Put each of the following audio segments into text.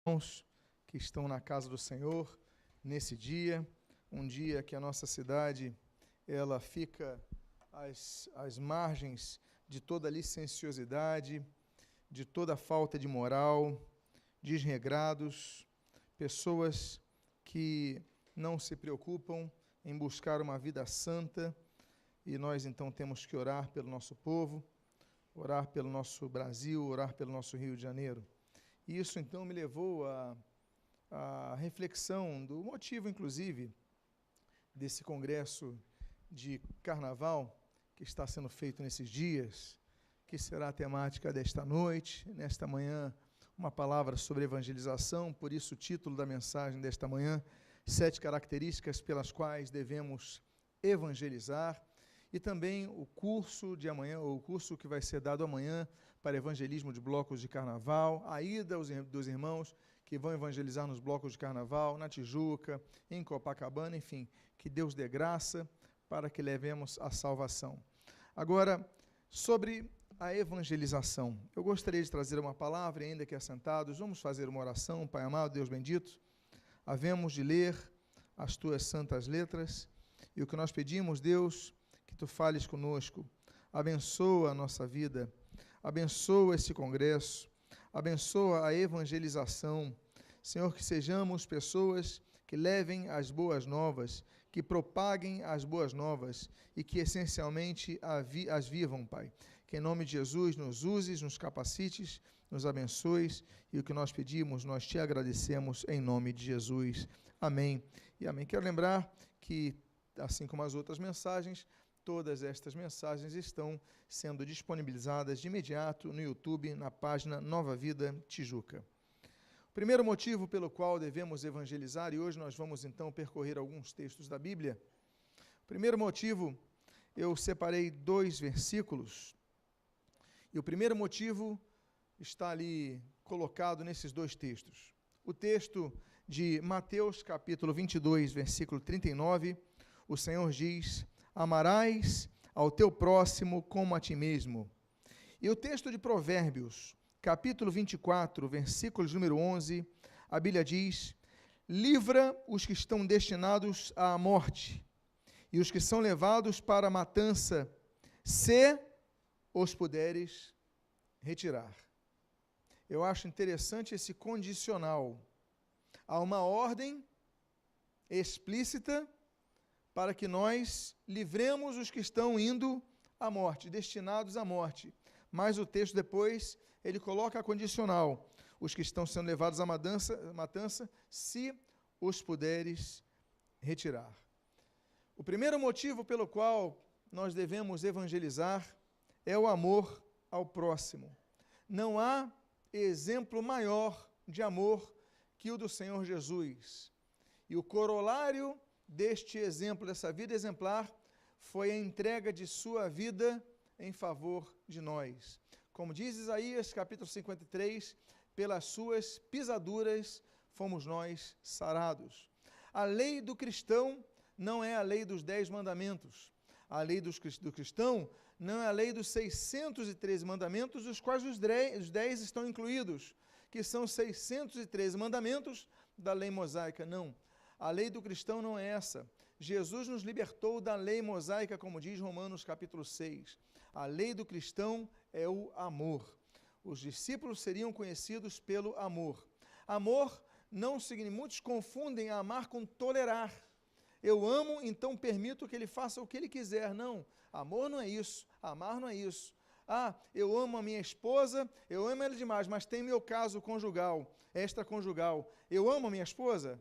Irmãos que estão na casa do Senhor nesse dia, um dia que a nossa cidade ela fica às margens de toda licenciosidade, de toda falta de moral, desregrados, pessoas que não se preocupam em buscar uma vida santa, e nós então temos que orar pelo nosso povo, orar pelo nosso Brasil, orar pelo nosso Rio de Janeiro. E isso, então, me levou à reflexão do motivo, inclusive, desse congresso de carnaval que está sendo feito nesses dias, que será a temática desta noite, nesta manhã, uma palavra sobre evangelização, por isso o título da mensagem desta manhã, 7 características pelas quais devemos evangelizar, e também o curso de amanhã, ou o curso que vai ser dado amanhã para evangelismo de blocos de carnaval, a ida dos irmãos que vão evangelizar nos blocos de carnaval, na Tijuca, em Copacabana, enfim, que Deus dê graça para que levemos a salvação. Agora, sobre a evangelização, eu gostaria de trazer uma palavra, ainda que assentados, vamos fazer uma oração. Pai amado, Deus bendito, havemos de ler as Tuas santas letras, e o que nós pedimos, Deus, que Tu fales conosco, abençoa a nossa vida, abençoa esse congresso, abençoa a evangelização, Senhor, que sejamos pessoas que levem as boas novas, que propaguem as boas novas e que essencialmente as vivam, Pai. Que em nome de Jesus nos uses, nos capacites, nos abençoes, e o que nós pedimos, nós Te agradecemos em nome de Jesus. Amém e amém. Quero lembrar que, assim como as outras mensagens, todas estas mensagens estão sendo disponibilizadas de imediato no YouTube, na página Nova Vida Tijuca. O primeiro motivo pelo qual devemos evangelizar, e hoje nós vamos então percorrer alguns textos da Bíblia. O primeiro motivo, eu separei 2 versículos, e o primeiro motivo está ali colocado nesses 2 textos. O texto de Mateus, capítulo 22, versículo 39, o Senhor diz: amarás ao teu próximo como a ti mesmo. E o texto de Provérbios, capítulo 24, versículos número 11, a Bíblia diz: livra os que estão destinados à morte, e os que são levados para a matança, se os puderes retirar. Eu acho interessante esse condicional. Há uma ordem explícita para que nós livremos os que estão indo à morte, destinados à morte. Mas o texto depois, ele coloca a condicional: os que estão sendo levados à matança, se os puderes retirar. O primeiro motivo pelo qual nós devemos evangelizar é o amor ao próximo. Não há exemplo maior de amor que o do Senhor Jesus. E o corolário deste exemplo, dessa vida exemplar, foi a entrega de sua vida em favor de nós. Como diz Isaías, capítulo 53, pelas suas pisaduras fomos nós sarados. A lei do cristão não é a lei dos 10 mandamentos. A lei do cristão não é a lei dos 613 mandamentos, dos quais os 10 estão incluídos, que são 613 mandamentos da lei mosaica. Não. A lei do cristão não é essa. Jesus nos libertou da lei mosaica, como diz Romanos capítulo 6. A lei do cristão é o amor. Os discípulos seriam conhecidos pelo amor. Amor não significa, muitos confundem amar com tolerar. Eu amo, então permito que ele faça o que ele quiser. Não, amor não é isso, amar não é isso. Ah, eu amo a minha esposa, eu amo ela demais, mas tem meu caso conjugal, extraconjugal. Eu amo a minha esposa?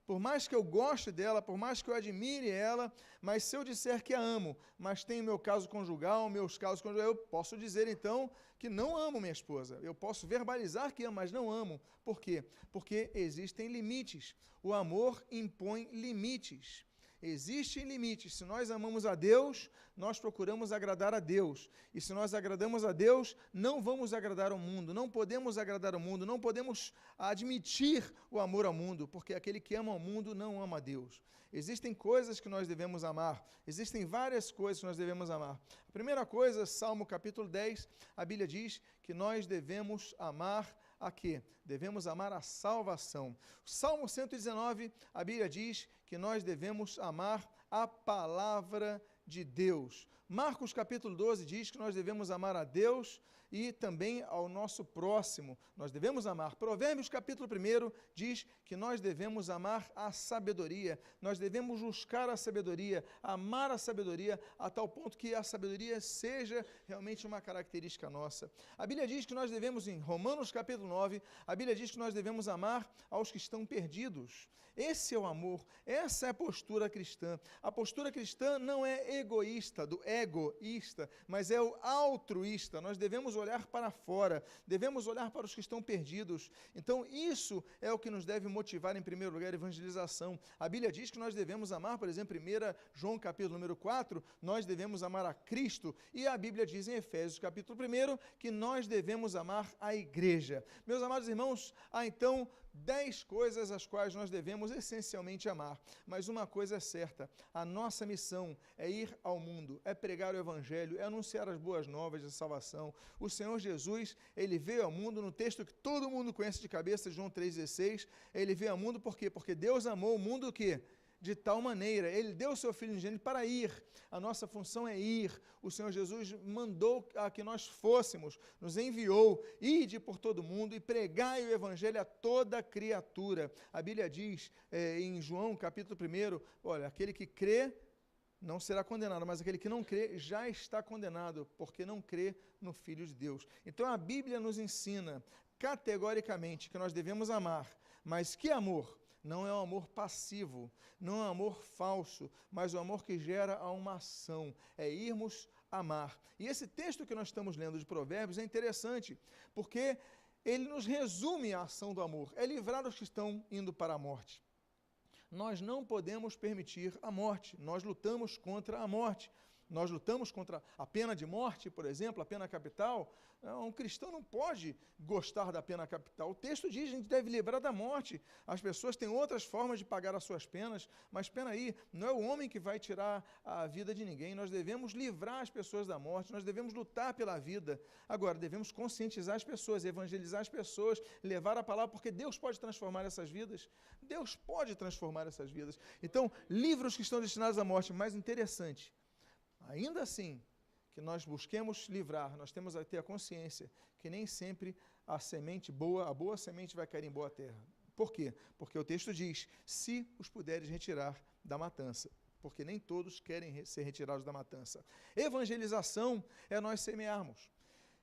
Por mais que eu goste dela, por mais que eu admire ela, mas se eu disser que a amo, mas tenho meu caso conjugal, meus casos conjugais, eu posso dizer então que não amo minha esposa. Eu posso verbalizar que amo, mas não amo. Por quê? Porque existem limites. O amor impõe limites. Existem limites. Se nós amamos a Deus, nós procuramos agradar a Deus. E se nós agradamos a Deus, não vamos agradar ao mundo. Não podemos agradar ao mundo. Não podemos admitir o amor ao mundo, porque aquele que ama ao mundo não ama a Deus. Existem coisas que nós devemos amar. Existem várias coisas que nós devemos amar. A primeira coisa, Salmo capítulo 10, a Bíblia diz que nós devemos amar a quê? Devemos amar a salvação. Salmo 119, a Bíblia diz que nós devemos amar a palavra de Deus. Marcos capítulo 12 diz que nós devemos amar a Deus e também ao nosso próximo. Nós devemos amar. Provérbios capítulo 1 diz que nós devemos amar a sabedoria. Nós devemos buscar a sabedoria, amar a sabedoria a tal ponto que a sabedoria seja realmente uma característica nossa. A Bíblia diz que nós devemos, em Romanos capítulo 9, a Bíblia diz que nós devemos amar aos que estão perdidos. Esse é o amor, essa é a postura cristã. A postura cristã não é egoísta, do egoísta, mas é o altruísta. Nós devemos olhar para fora, devemos olhar para os que estão perdidos. Então, isso é o que nos deve motivar, em primeiro lugar, a evangelização. A Bíblia diz que nós devemos amar, por exemplo, 1 João capítulo número 4, nós devemos amar a Cristo. E a Bíblia diz em Efésios capítulo 1 que nós devemos amar a igreja. Meus amados irmãos, há então 10 coisas as quais nós devemos essencialmente amar, mas uma coisa é certa, a nossa missão é ir ao mundo, é pregar o Evangelho, é anunciar as boas novas de salvação. O Senhor Jesus, ele veio ao mundo, no texto que todo mundo conhece de cabeça, João 3,16, ele veio ao mundo por quê? Porque Deus amou o mundo o quê? De tal maneira, ele deu o seu Filho unigênito para ir, a nossa função é ir, o Senhor Jesus mandou a que nós fôssemos, nos enviou, ide por todo mundo e pregai o Evangelho a toda criatura. A Bíblia diz em João capítulo 1, olha, aquele que crê não será condenado, mas aquele que não crê já está condenado, porque não crê no Filho de Deus. Então a Bíblia nos ensina categoricamente que nós devemos amar, mas que amor? Não é um amor passivo, não é um amor falso, mas o amor que gera uma ação, é irmos amar. E esse texto que nós estamos lendo de Provérbios é interessante, porque ele nos resume a ação do amor, é livrar os que estão indo para a morte. Nós não podemos permitir a morte, nós lutamos contra a morte. Nós lutamos contra a pena de morte, por exemplo, a pena capital. Um cristão não pode gostar da pena capital. O texto diz que a gente deve livrar da morte. As pessoas têm outras formas de pagar as suas penas, mas espera aí, não é o homem que vai tirar a vida de ninguém. Nós devemos livrar as pessoas da morte, nós devemos lutar pela vida. Agora, devemos conscientizar as pessoas, evangelizar as pessoas, levar a palavra, porque Deus pode transformar essas vidas. Deus pode transformar essas vidas. Então, livra os que estão destinados à morte. Mais interessante, ainda assim, que nós busquemos livrar, nós temos a ter a consciência que nem sempre a semente boa, a boa semente vai cair em boa terra. Por quê? Porque o texto diz, se os puderes retirar da matança, porque nem todos querem ser retirados da matança. Evangelização é nós semearmos.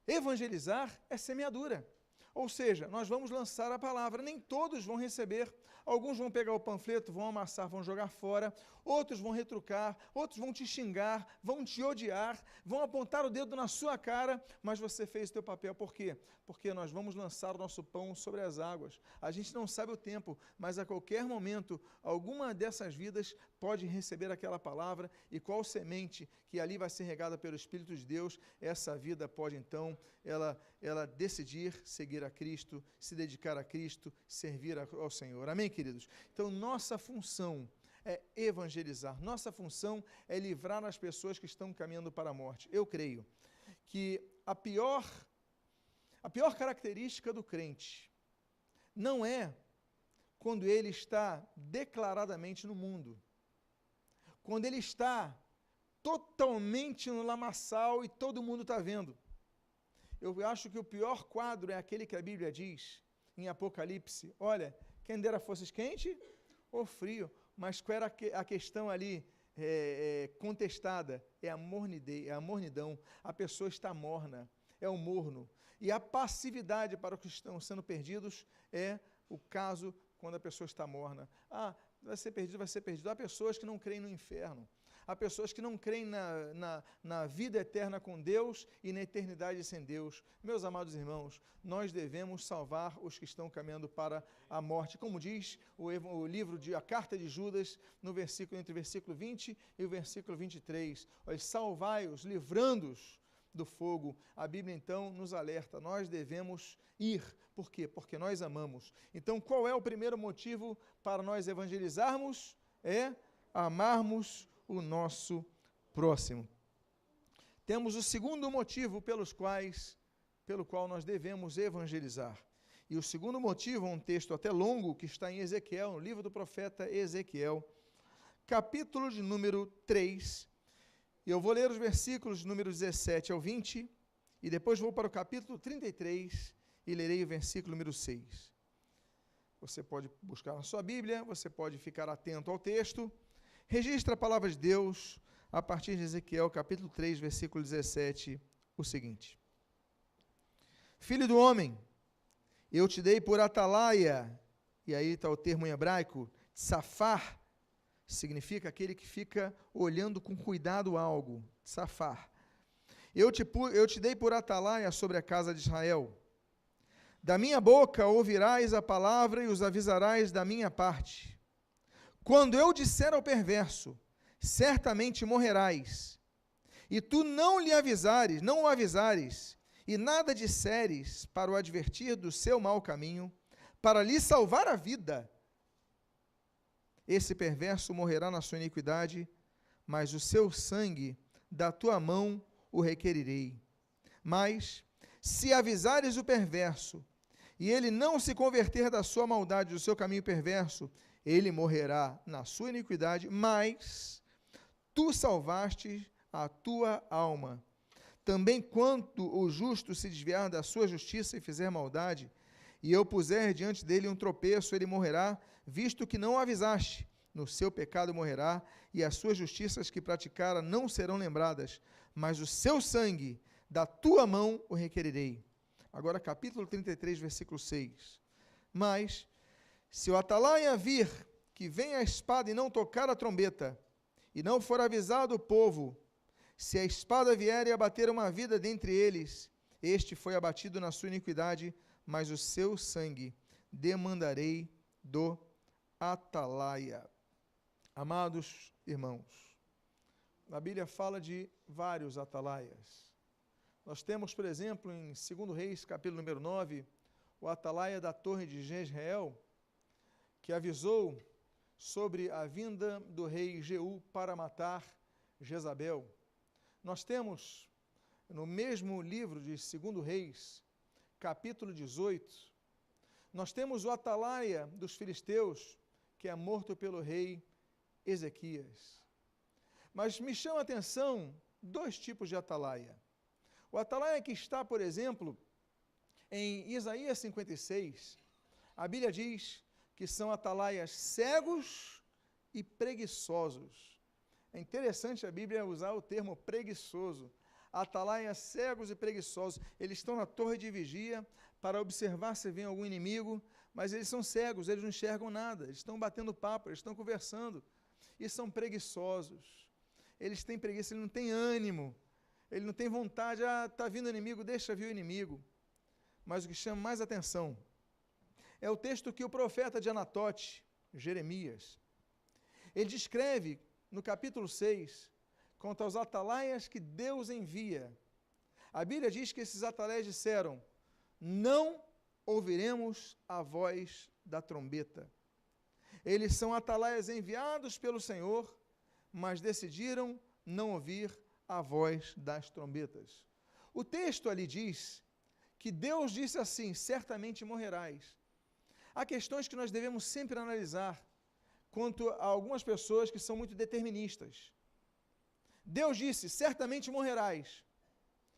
Evangelizar é semeadura. Ou seja, nós vamos lançar a palavra, nem todos vão receber. Alguns vão pegar o panfleto, vão amassar, vão jogar fora, outros vão retrucar, outros vão te xingar, vão te odiar, vão apontar o dedo na sua cara, mas você fez o teu papel. Por quê? Porque nós vamos lançar o nosso pão sobre as águas. A gente não sabe o tempo, mas a qualquer momento, alguma dessas vidas pode receber aquela palavra, e qual semente que ali vai ser regada pelo Espírito de Deus, essa vida pode então, ela decidir seguir a Cristo, se dedicar a Cristo, servir ao Senhor. Amém, queridos? Então, nossa função é evangelizar, nossa função é livrar as pessoas que estão caminhando para a morte. Eu creio que a pior característica do crente não é quando ele está declaradamente no mundo, quando ele está totalmente no lamaçal e todo mundo está vendo. Eu acho que o pior quadro é aquele que a Bíblia diz em Apocalipse, olha, quem dera fosses quente ou frio, mas qual era a questão ali contestada? É a mornidão, a pessoa está morna, é o morno. E a passividade para os que estão sendo perdidos é o caso quando a pessoa está morna. Vai ser perdido, vai ser perdido. Há pessoas que não creem no inferno. Há pessoas que não creem na vida eterna com Deus e na eternidade sem Deus. Meus amados irmãos, nós devemos salvar os que estão caminhando para a morte. Como diz o livro, a carta de Judas, entre o versículo 20 e o versículo 23. Salvai-os, livrando-os do fogo. A Bíblia, então, nos alerta. Nós devemos ir. Por quê? Porque nós amamos. Então, qual é o primeiro motivo para nós evangelizarmos? É amarmos o nosso próximo. Temos o segundo motivo pelo qual nós devemos evangelizar. E o segundo motivo, um texto até longo, que está em Ezequiel, no livro do profeta Ezequiel, capítulo de número 3, e eu vou ler os versículos de número 17 ao 20, e depois vou para o capítulo 33, e lerei o versículo número 6. Você pode buscar na sua Bíblia, você pode ficar atento ao texto, registra a palavra de Deus, a partir de Ezequiel, capítulo 3, versículo 17, o seguinte: Filho do homem, eu te dei por atalaia, e aí está o termo em hebraico, tsafar, significa aquele que fica olhando com cuidado algo, tsafar. Eu te dei por atalaia sobre a casa de Israel. Da minha boca ouvirás a palavra e os avisarás da minha parte. Quando eu disser ao perverso, certamente morrerás, e tu não o avisares, e nada disseres para o advertir do seu mau caminho, para lhe salvar a vida, esse perverso morrerá na sua iniquidade, mas o seu sangue da tua mão o requerirei. Mas, se avisares o perverso, e ele não se converter da sua maldade, do seu caminho perverso, ele morrerá na sua iniquidade, mas tu salvaste a tua alma. Também quanto o justo se desviar da sua justiça e fizer maldade, e eu puser diante dele um tropeço, ele morrerá, visto que não o avisaste. No seu pecado morrerá, e as suas justiças que praticara não serão lembradas, mas o seu sangue da tua mão o requerirei. Agora capítulo 33, versículo 6. Mas, se o atalaia vir que vem a espada e não tocar a trombeta, e não for avisado o povo, se a espada vier e abater uma vida dentre eles, este foi abatido na sua iniquidade, mas o seu sangue demandarei do atalaia. Amados irmãos, a Bíblia fala de vários atalaias. Nós temos, por exemplo, em 2 Reis, capítulo número 9, o atalaia da torre de Jezreel, que avisou sobre a vinda do rei Jeú para matar Jezabel. Nós temos, no mesmo livro de 2 Reis, capítulo 18, nós temos o atalaia dos filisteus, que é morto pelo rei Ezequias. Mas me chama a atenção dois tipos de atalaia. O atalaia que está, por exemplo, em Isaías 56, a Bíblia diz que são atalaias cegos e preguiçosos. É interessante a Bíblia usar o termo preguiçoso. Atalaias cegos e preguiçosos. Eles estão na torre de vigia para observar se vem algum inimigo, mas eles são cegos, eles não enxergam nada. Eles estão batendo papo, eles estão conversando. E são preguiçosos. Eles têm preguiça, eles não têm ânimo. Ele não tem vontade, está vindo o inimigo, deixa vir o inimigo. Mas o que chama mais atenção é o texto que o profeta de Anatote, Jeremias, ele descreve no capítulo 6, quanto aos atalaias que Deus envia. A Bíblia diz que esses atalaias disseram: não ouviremos a voz da trombeta. Eles são atalaias enviados pelo Senhor, mas decidiram não ouvir a voz das trombetas. O texto ali diz que Deus disse assim: certamente morrerás. Há questões que nós devemos sempre analisar quanto a algumas pessoas que são muito deterministas. Deus disse: certamente morrerás.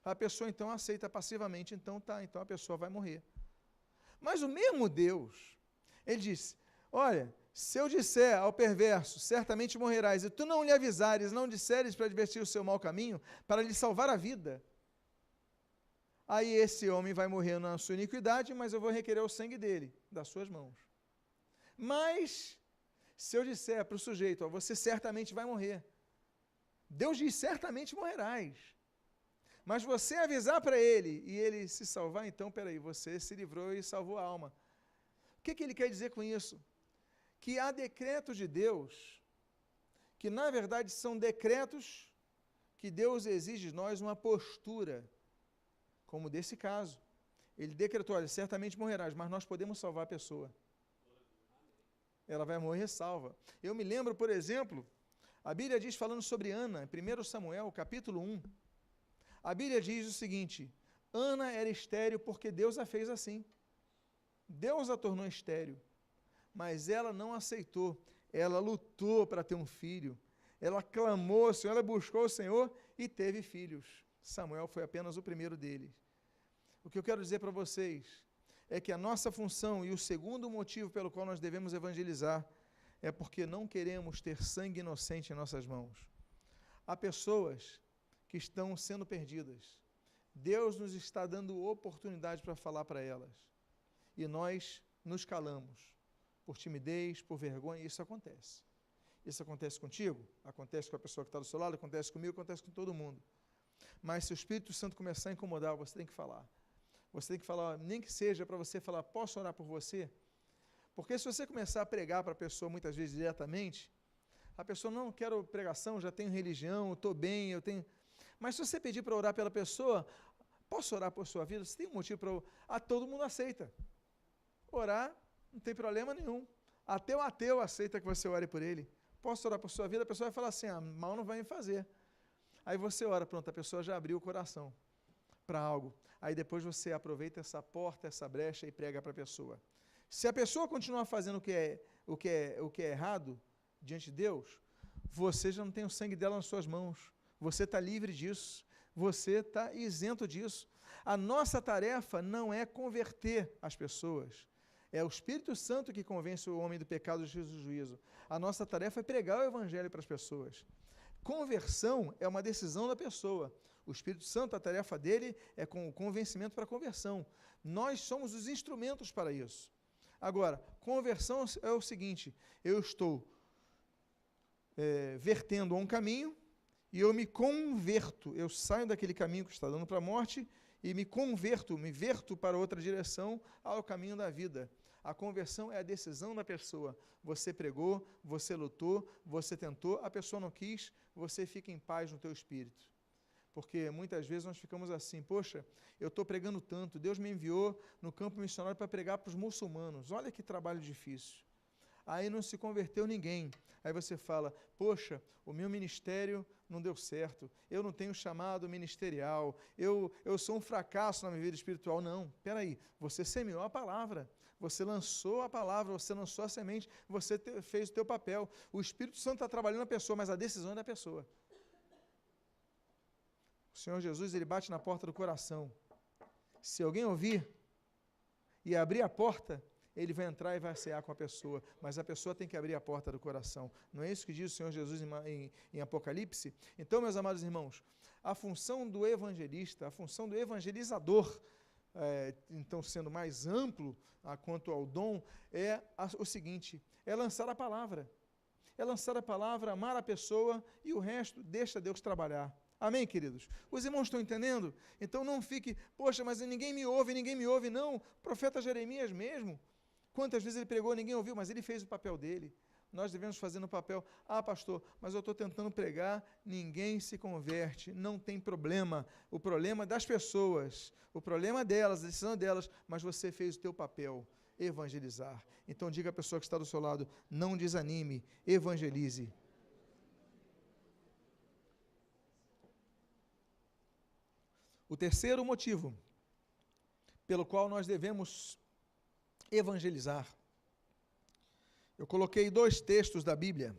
A pessoa então aceita passivamente, então a pessoa vai morrer. Mas o mesmo Deus, ele disse: olha, se eu disser ao perverso, certamente morrerás, e tu não lhe avisares, não disseres para advertir o seu mau caminho, para lhe salvar a vida, aí esse homem vai morrer na sua iniquidade, mas eu vou requerer o sangue dele, das suas mãos. Mas, se eu disser para o sujeito: ó, você certamente vai morrer, Deus diz: certamente morrerás. Mas você avisar para ele, e ele se salvar, então, peraí, você se livrou e salvou a alma. O que ele quer dizer com isso? Que há decretos de Deus, que na verdade são decretos que Deus exige de nós uma postura, como desse caso. Ele decretou: olha, certamente morrerás, mas nós podemos salvar a pessoa. Ela vai morrer salva. Eu me lembro, por exemplo, a Bíblia diz, falando sobre Ana, em 1 Samuel, capítulo 1, a Bíblia diz o seguinte: Ana era estéril porque Deus a fez assim. Deus a tornou estéril, mas ela não aceitou. Ela lutou para ter um filho. Ela clamou ao Senhor, ela buscou o Senhor e teve filhos. Samuel foi apenas o primeiro deles. O que eu quero dizer para vocês é que a nossa função e o segundo motivo pelo qual nós devemos evangelizar é porque não queremos ter sangue inocente em nossas mãos. Há pessoas que estão sendo perdidas. Deus nos está dando oportunidade para falar para elas. E nós nos calamos. Por timidez, por vergonha, isso acontece. Isso acontece contigo, acontece com a pessoa que está do seu lado, acontece comigo, acontece com todo mundo. Mas se o Espírito Santo começar a incomodar, você tem que falar. Você tem que falar, nem que seja para você falar, posso orar por você? Porque se você começar a pregar para a pessoa, muitas vezes diretamente, a pessoa, não quero pregação, já tenho religião, estou bem, eu tenho... Mas se você pedir para orar pela pessoa, posso orar por sua vida? Você tem um motivo para... todo mundo aceita. Orar, não tem problema nenhum. Até o ateu aceita que você ore por ele. Posso orar por sua vida? A pessoa vai falar assim, mal não vai me fazer. Aí você ora, pronto, a pessoa já abriu o coração para algo. Aí depois você aproveita essa porta, essa brecha e prega para a pessoa. Se a pessoa continuar fazendo o que é errado diante de Deus, você já não tem o sangue dela nas suas mãos. Você está livre disso. Você está isento disso. A nossa tarefa não é converter as pessoas. É o Espírito Santo que convence o homem do pecado, do juízo e do juízo. A nossa tarefa é pregar o Evangelho para as pessoas. Conversão é uma decisão da pessoa. O Espírito Santo, a tarefa dele é com o convencimento para a conversão. Nós somos os instrumentos para isso. Agora, conversão é o seguinte, eu estou vertendo a um caminho e eu me converto. Eu saio daquele caminho que está dando para a morte e me verto para outra direção ao caminho da vida. A conversão é a decisão da pessoa. Você pregou, você lutou, você tentou, a pessoa não quis, você fica em paz no teu espírito. Porque muitas vezes nós ficamos assim, poxa, eu estou pregando tanto, Deus me enviou no campo missionário para pregar para os muçulmanos, olha que trabalho difícil. Aí não se converteu ninguém. Aí você fala, poxa, o meu ministério não deu certo, eu não tenho chamado ministerial, eu sou um fracasso na minha vida espiritual. Não, peraí, você semeou a palavra, você lançou a palavra, você lançou a semente, você fez o teu papel. O Espírito Santo está trabalhando na pessoa, mas a decisão é da pessoa. O Senhor Jesus, ele bate na porta do coração. Se alguém ouvir e abrir a porta, ele vai entrar e vai cear com a pessoa, mas a pessoa tem que abrir a porta do coração. Não é isso que diz o Senhor Jesus em Apocalipse? Então, meus amados irmãos, a função do evangelista, a função do evangelizador, então sendo mais amplo quanto ao dom, é o seguinte, é lançar a palavra. É lançar a palavra, amar a pessoa e o resto deixa Deus trabalhar. Amém, queridos? Os irmãos estão entendendo? Então não fique, poxa, mas ninguém me ouve. Não, o profeta Jeremias mesmo, quantas vezes ele pregou, ninguém ouviu, mas ele fez o papel dele. Nós devemos fazer no papel, pastor, mas eu estou tentando pregar, ninguém se converte, não tem problema. O problema é das pessoas, o problema é delas, a decisão é delas, mas você fez o teu papel, evangelizar. Então diga à pessoa que está do seu lado, não desanime, evangelize. O terceiro motivo pelo qual nós devemos evangelizar. Eu coloquei 2 textos da Bíblia.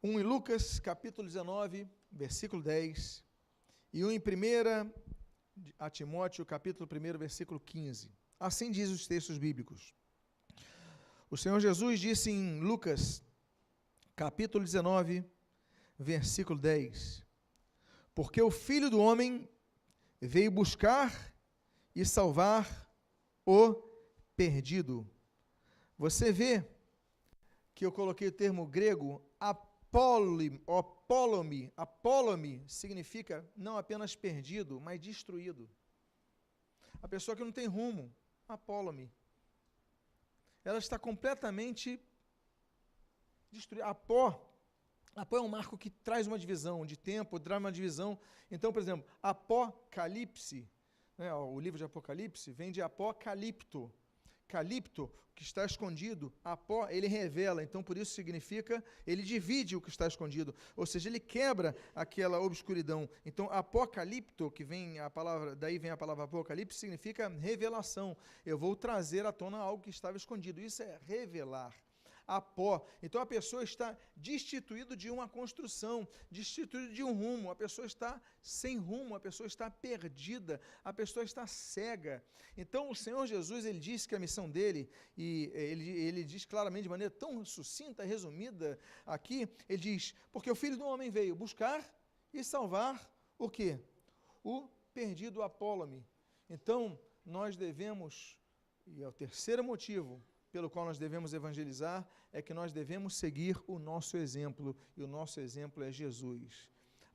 Um em Lucas, capítulo 19, versículo 10, e um em 1 Timóteo, capítulo 1, versículo 15. Assim diz os textos bíblicos. O Senhor Jesus disse em Lucas, capítulo 19, versículo 10, porque o Filho do Homem veio buscar e salvar o perdido. Você vê que eu coloquei o termo grego apólome. Apólome significa não apenas perdido, mas destruído. A pessoa que não tem rumo, apólome. Ela está completamente destruída. Apó é um marco que traz uma divisão de tempo, traz uma divisão. Então, por exemplo, Apocalipse, o livro de Apocalipse vem de apocalipto. calipto, que está escondido, apó, ele revela, então por isso significa, ele divide o que está escondido, ou seja, ele quebra aquela obscuridão. Então, apocalipto, que vem a palavra, daí vem a palavra apocalipse, significa revelação. Eu vou trazer à tona algo que estava escondido, isso é revelar. Apó. Então a pessoa está destituída de uma construção, destituída de um rumo, a pessoa está sem rumo, a pessoa está perdida, a pessoa está cega. Então o Senhor Jesus, ele disse que a missão dele, e ele diz claramente de maneira tão sucinta, resumida aqui, ele diz, porque o Filho do Homem veio buscar e salvar o quê? O perdido apólome. Então nós devemos, e é o terceiro motivo pelo qual nós devemos evangelizar, é que nós devemos seguir o nosso exemplo, e o nosso exemplo é Jesus.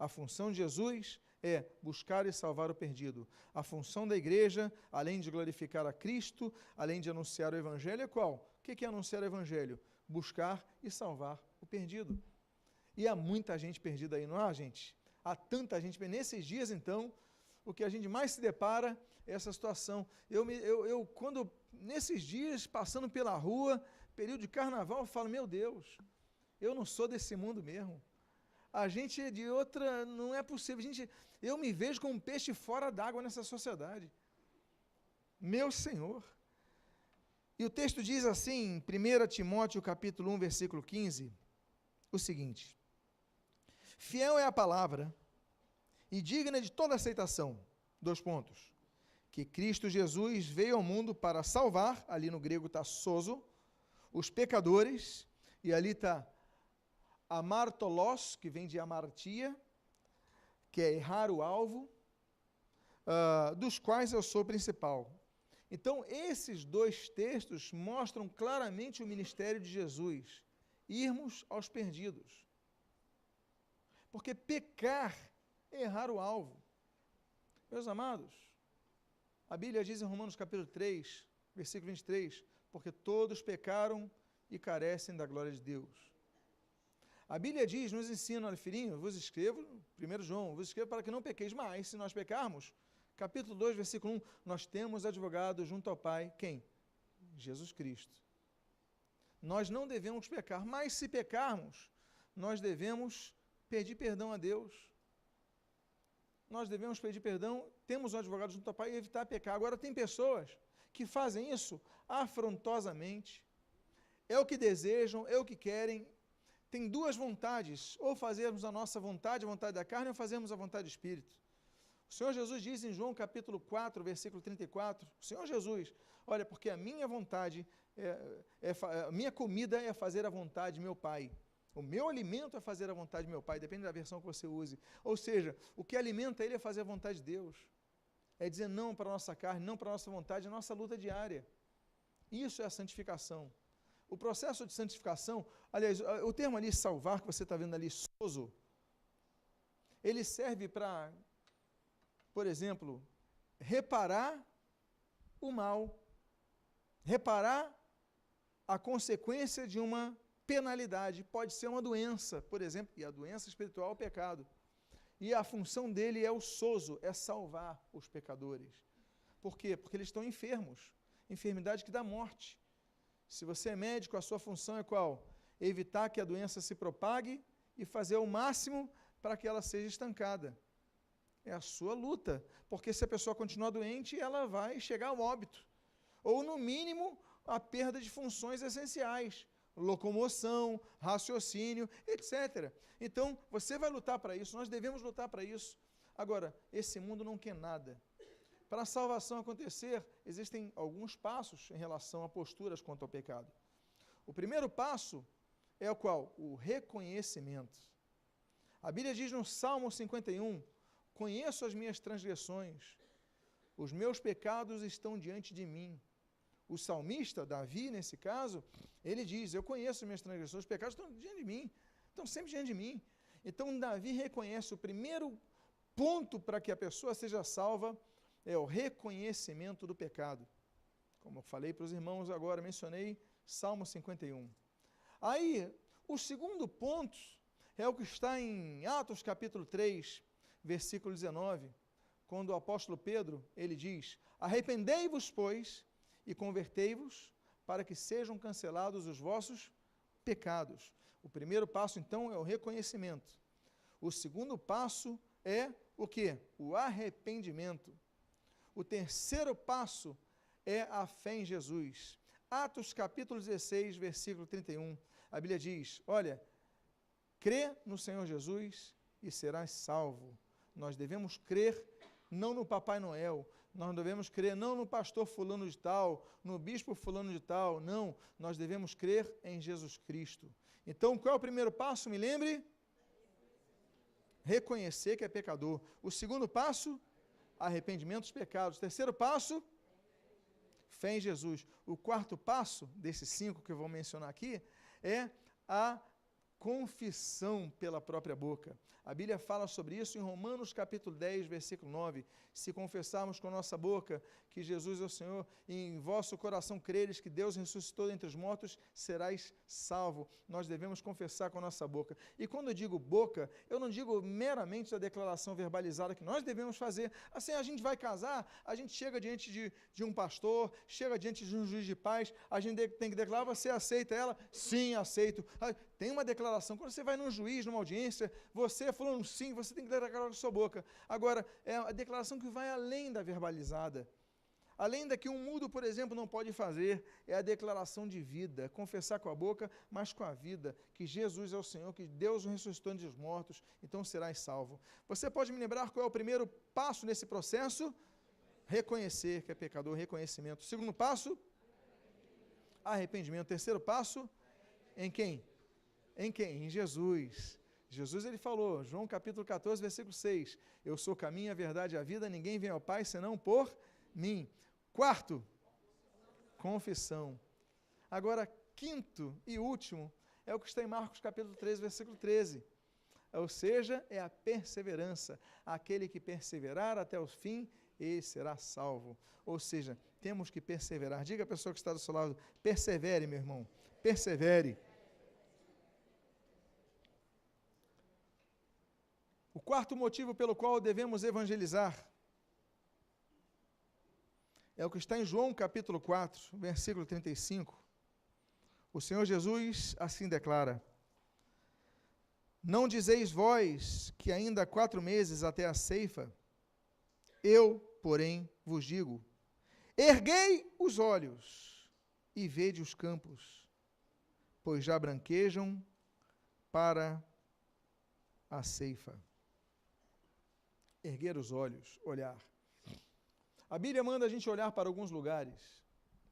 A função de Jesus é buscar e salvar o perdido. A função da igreja, além de glorificar a Cristo, além de anunciar o evangelho, é qual? O que é anunciar o evangelho? Buscar e salvar o perdido. E há muita gente perdida aí, não há, gente? Há tanta gente perdida. Nesses dias, então, o que a gente mais se depara é essa situação. Quando nesses dias, passando pela rua, período de carnaval, eu falo, meu Deus, eu não sou desse mundo mesmo. A gente é de outra, não é possível. Eu me vejo como um peixe fora d'água nessa sociedade. Meu Senhor. E o texto diz assim, em 1 Timóteo capítulo 1, versículo 15, o seguinte: fiel é a palavra e digna de toda aceitação. 2 pontos. Que Cristo Jesus veio ao mundo para salvar, ali no grego está sozo, os pecadores, e ali está amartolos, que vem de amartia, que é errar o alvo, dos quais eu sou principal. Então, esses dois textos mostram claramente o ministério de Jesus, irmos aos perdidos. Porque pecar é errar o alvo. Meus amados, a Bíblia diz em Romanos capítulo 3, versículo 23, porque todos pecaram e carecem da glória de Deus. A Bíblia diz, nos ensina, olha, filhinho, vos escrevo, 1 João, vos escrevo para que não pequeis mais, se nós pecarmos, capítulo 2, versículo 1, nós temos advogado junto ao Pai, quem? Jesus Cristo. Nós não devemos pecar, mas se pecarmos, nós devemos pedir perdão a Deus. Nós devemos pedir perdão, temos um advogado junto ao Pai e evitar pecar. Agora, tem pessoas que fazem isso afrontosamente, é o que desejam, é o que querem, tem duas vontades, ou fazermos a nossa vontade, a vontade da carne, ou fazermos a vontade do Espírito. O Senhor Jesus diz em João capítulo 4, versículo 34, o Senhor Jesus, olha, porque a minha vontade, a minha comida é fazer a vontade de meu Pai. O meu alimento é fazer a vontade de meu Pai, depende da versão que você use. Ou seja, o que alimenta ele é fazer a vontade de Deus. É dizer não para a nossa carne, não para a nossa vontade, é a nossa luta diária. Isso é a santificação. O processo de santificação, aliás, o termo ali salvar, que você está vendo ali, sozo, ele serve para, por exemplo, reparar o mal, reparar a consequência de uma penalidade, pode ser uma doença, por exemplo, e a doença espiritual é o pecado. E a função dele é o sozo, é salvar os pecadores. Por quê? Porque eles estão enfermos, enfermidade que dá morte. Se você é médico, a sua função é qual? Evitar que a doença se propague e fazer o máximo para que ela seja estancada. É a sua luta, porque se a pessoa continuar doente, ela vai chegar ao óbito. Ou, no mínimo, a perda de funções essenciais, locomoção, raciocínio, etc. Então, você vai lutar para isso, nós devemos lutar para isso. Agora, esse mundo não quer nada. Para a salvação acontecer, existem alguns passos em relação a posturas quanto ao pecado. O primeiro passo é o qual? O reconhecimento. A Bíblia diz no Salmo 51, conheço as minhas transgressões, os meus pecados estão diante de mim. O salmista, Davi, nesse caso, ele diz, eu conheço as minhas transgressões, os pecados estão diante de mim, estão sempre diante de mim. Então, Davi reconhece o primeiro ponto para que a pessoa seja salva, é o reconhecimento do pecado. Como eu falei para os irmãos agora, mencionei Salmo 51. Aí, o segundo ponto é o que está em Atos capítulo 3, versículo 19, quando o apóstolo Pedro, ele diz, arrependei-vos, pois, e convertei-vos, para que sejam cancelados os vossos pecados. O primeiro passo, então, é o reconhecimento. O segundo passo é o quê? O arrependimento. O terceiro passo é a fé em Jesus. Atos capítulo 16, versículo 31. A Bíblia diz, olha, crê no Senhor Jesus e serás salvo. Nós devemos crer não no Papai Noel, nós devemos crer não no pastor fulano de tal, no bispo fulano de tal, não, nós devemos crer em Jesus Cristo. Então, qual é o primeiro passo? Me lembre? Reconhecer que é pecador. O segundo passo, arrependimento dos pecados. O terceiro passo, fé em Jesus. O quarto passo, desses 5 que eu vou mencionar aqui, é a confissão pela própria boca. A Bíblia fala sobre isso em Romanos capítulo 10, versículo 9. Se confessarmos com a nossa boca que Jesus é o Senhor e em vosso coração creres que Deus ressuscitou dentre os mortos, serás salvo. Nós devemos confessar com a nossa boca. E quando eu digo boca, eu não digo meramente a declaração verbalizada que nós devemos fazer. Assim, a gente vai casar, a gente chega diante de um pastor, chega diante de um juiz de paz, a gente tem que declarar, você aceita ela? Sim, aceito. Tem uma declaração, quando você vai num juiz, numa audiência, você falando sim, você tem que declarar com a sua boca. Agora, é a declaração que vai além da verbalizada. Além da que um mudo, por exemplo, não pode fazer, é a declaração de vida, confessar com a boca, mas com a vida, que Jesus é o Senhor, que Deus o ressuscitou entre os mortos, então serás salvo. Você pode me lembrar qual é o primeiro passo nesse processo? Reconhecer que é pecador, reconhecimento. Segundo passo? Arrependimento. Terceiro passo? Em quem? Em quem? Em Jesus. Jesus, ele falou, João capítulo 14, versículo 6, eu sou o caminho, a verdade e a vida, ninguém vem ao Pai senão por mim. Quarto, confissão. Agora, quinto e último, é o que está em Marcos capítulo 13, versículo 13. Ou seja, é a perseverança. Aquele que perseverar até o fim, ele será salvo. Ou seja, temos que perseverar. Diga à pessoa que está do seu lado, persevere, meu irmão, persevere. O quarto motivo pelo qual devemos evangelizar é o que está em João capítulo 4, versículo 35. O Senhor Jesus assim declara, não dizeis vós que ainda há 4 meses até a ceifa? Eu, porém, vos digo, erguei os olhos e vede os campos, pois já branquejam para a ceifa. Erguer os olhos, olhar. A Bíblia manda a gente olhar para alguns lugares.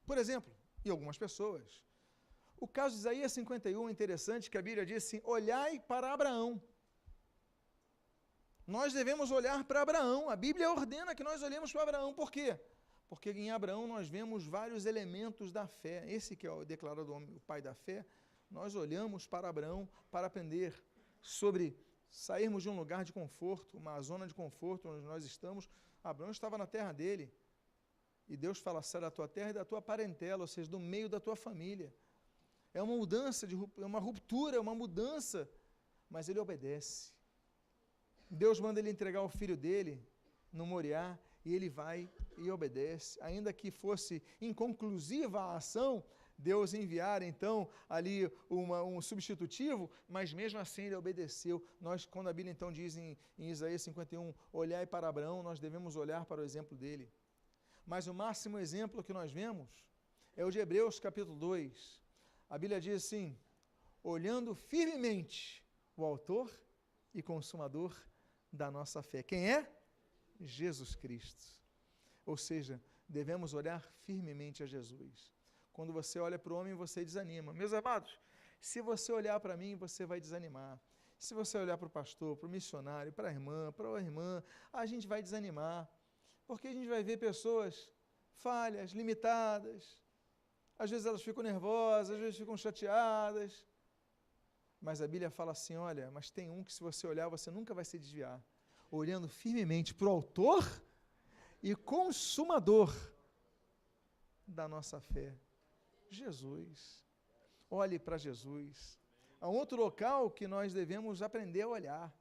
Por exemplo, e algumas pessoas. O caso de Isaías 51 é interessante, que a Bíblia diz assim, olhai para Abraão. Nós devemos olhar para Abraão. A Bíblia ordena que nós olhemos para Abraão. Por quê? Porque em Abraão nós vemos vários elementos da fé. Esse que é o declarado o pai da fé, nós olhamos para Abraão para aprender sobre sairmos de um lugar de conforto, uma zona de conforto onde nós estamos. Abraão estava na terra dele, e Deus fala, sai da tua terra e da tua parentela, ou seja, do meio da tua família. É uma mudança, é uma ruptura, é uma mudança, mas ele obedece. Deus manda ele entregar o filho dele no Moriá, e ele vai e obedece. Ainda que fosse inconclusiva a ação, Deus enviar então ali um substitutivo, mas mesmo assim ele obedeceu. Nós, quando a Bíblia então diz em Isaías 51, olhai para Abraão, nós devemos olhar para o exemplo dele. Mas o máximo exemplo que nós vemos é o de Hebreus capítulo 2. A Bíblia diz assim, olhando firmemente o autor e consumador da nossa fé. Quem é? Jesus Cristo. Ou seja, devemos olhar firmemente a Jesus. Quando você olha para o homem, você desanima. Meus amados, se você olhar para mim, você vai desanimar. Se você olhar para o pastor, para o missionário, para a irmã, a gente vai desanimar. Porque a gente vai ver pessoas falhas, limitadas. Às vezes elas ficam nervosas, às vezes ficam chateadas. Mas a Bíblia fala assim, olha, mas tem um que se você olhar, você nunca vai se desviar. Olhando firmemente para o autor e consumador da nossa fé. Jesus. Olhe para Jesus. Há um outro local que nós devemos aprender a olhar.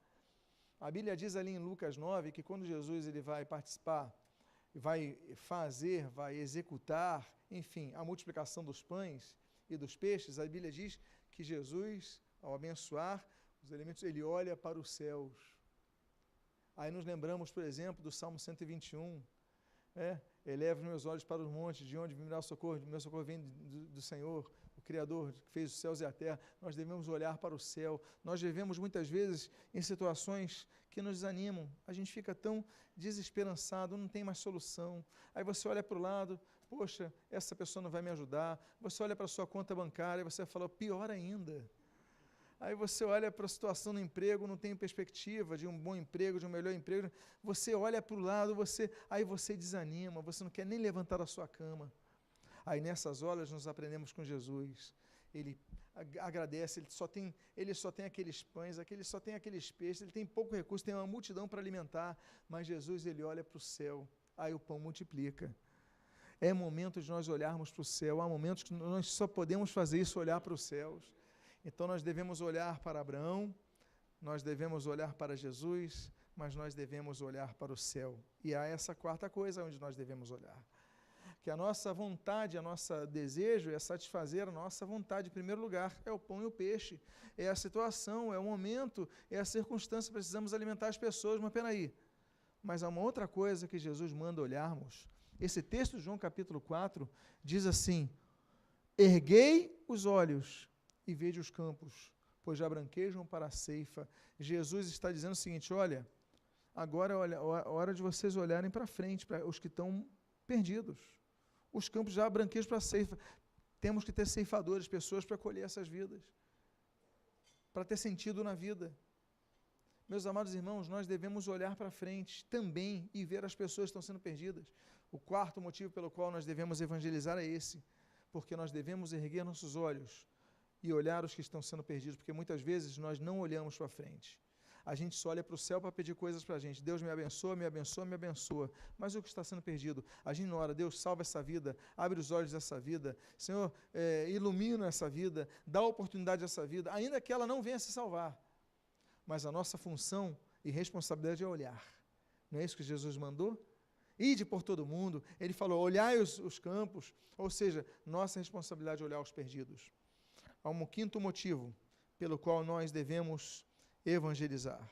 A Bíblia diz ali em Lucas 9 que quando Jesus ele vai participar vai fazer, vai executar, enfim, a multiplicação dos pães e dos peixes, a Bíblia diz que Jesus, ao abençoar os elementos, ele olha para os céus. Aí nos lembramos, por exemplo, do Salmo 121, eleva os meus olhos para os montes, de onde virá o socorro? Meu socorro vem do Senhor, o Criador que fez os céus e a terra. Nós devemos olhar para o céu. Nós vivemos muitas vezes em situações que nos desanimam. A gente fica tão desesperançado, não tem mais solução. Aí você olha para o lado, poxa, essa pessoa não vai me ajudar. Você olha para a sua conta bancária e você fala, pior ainda. Aí você olha para a situação no emprego, não tem perspectiva de um bom emprego, de um melhor emprego. Você olha para o lado, aí você desanima, você não quer nem levantar da sua cama. Aí nessas horas nós aprendemos com Jesus. Ele agradece, ele só tem aqueles pães, ele só tem aqueles peixes, ele tem pouco recurso, tem uma multidão para alimentar, mas Jesus, ele olha para o céu, aí o pão multiplica. É momento de nós olharmos para o céu, há momentos que nós só podemos fazer isso, olhar para os céus. Então nós devemos olhar para Abraão, nós devemos olhar para Jesus, mas nós devemos olhar para o céu. E há essa quarta coisa onde nós devemos olhar. Que a nossa vontade, a nosso desejo é satisfazer a nossa vontade, em primeiro lugar, é o pão e o peixe, é a situação, é o momento, é a circunstância, precisamos alimentar as pessoas, mas peraí. Mas há uma outra coisa que Jesus manda olharmos. Esse texto de João capítulo 4 diz assim, erguei os olhos e vede os campos, pois já branquejam para a ceifa. Jesus está dizendo o seguinte, olha, agora é a hora de vocês olharem para frente, para os que estão perdidos. Os campos já branquejam para a ceifa. Temos que ter ceifadores, pessoas para colher essas vidas, para ter sentido na vida. Meus amados irmãos, nós devemos olhar para frente também e ver as pessoas que estão sendo perdidas. O quarto motivo pelo qual nós devemos evangelizar é esse, porque nós devemos erguer nossos olhos e olhar os que estão sendo perdidos, porque muitas vezes nós não olhamos para frente. A gente só olha para o céu para pedir coisas para a gente. Deus me abençoa, me abençoa, me abençoa. Mas o que está sendo perdido? A gente não ora, Deus salva essa vida, abre os olhos dessa vida, Senhor, ilumina essa vida, dá oportunidade a essa vida, ainda que ela não venha se salvar. Mas a nossa função e responsabilidade é olhar. Não é isso que Jesus mandou? Ide por todo mundo. Ele falou, olhai os campos, ou seja, nossa responsabilidade é olhar os perdidos. Há um quinto motivo pelo qual nós devemos evangelizar.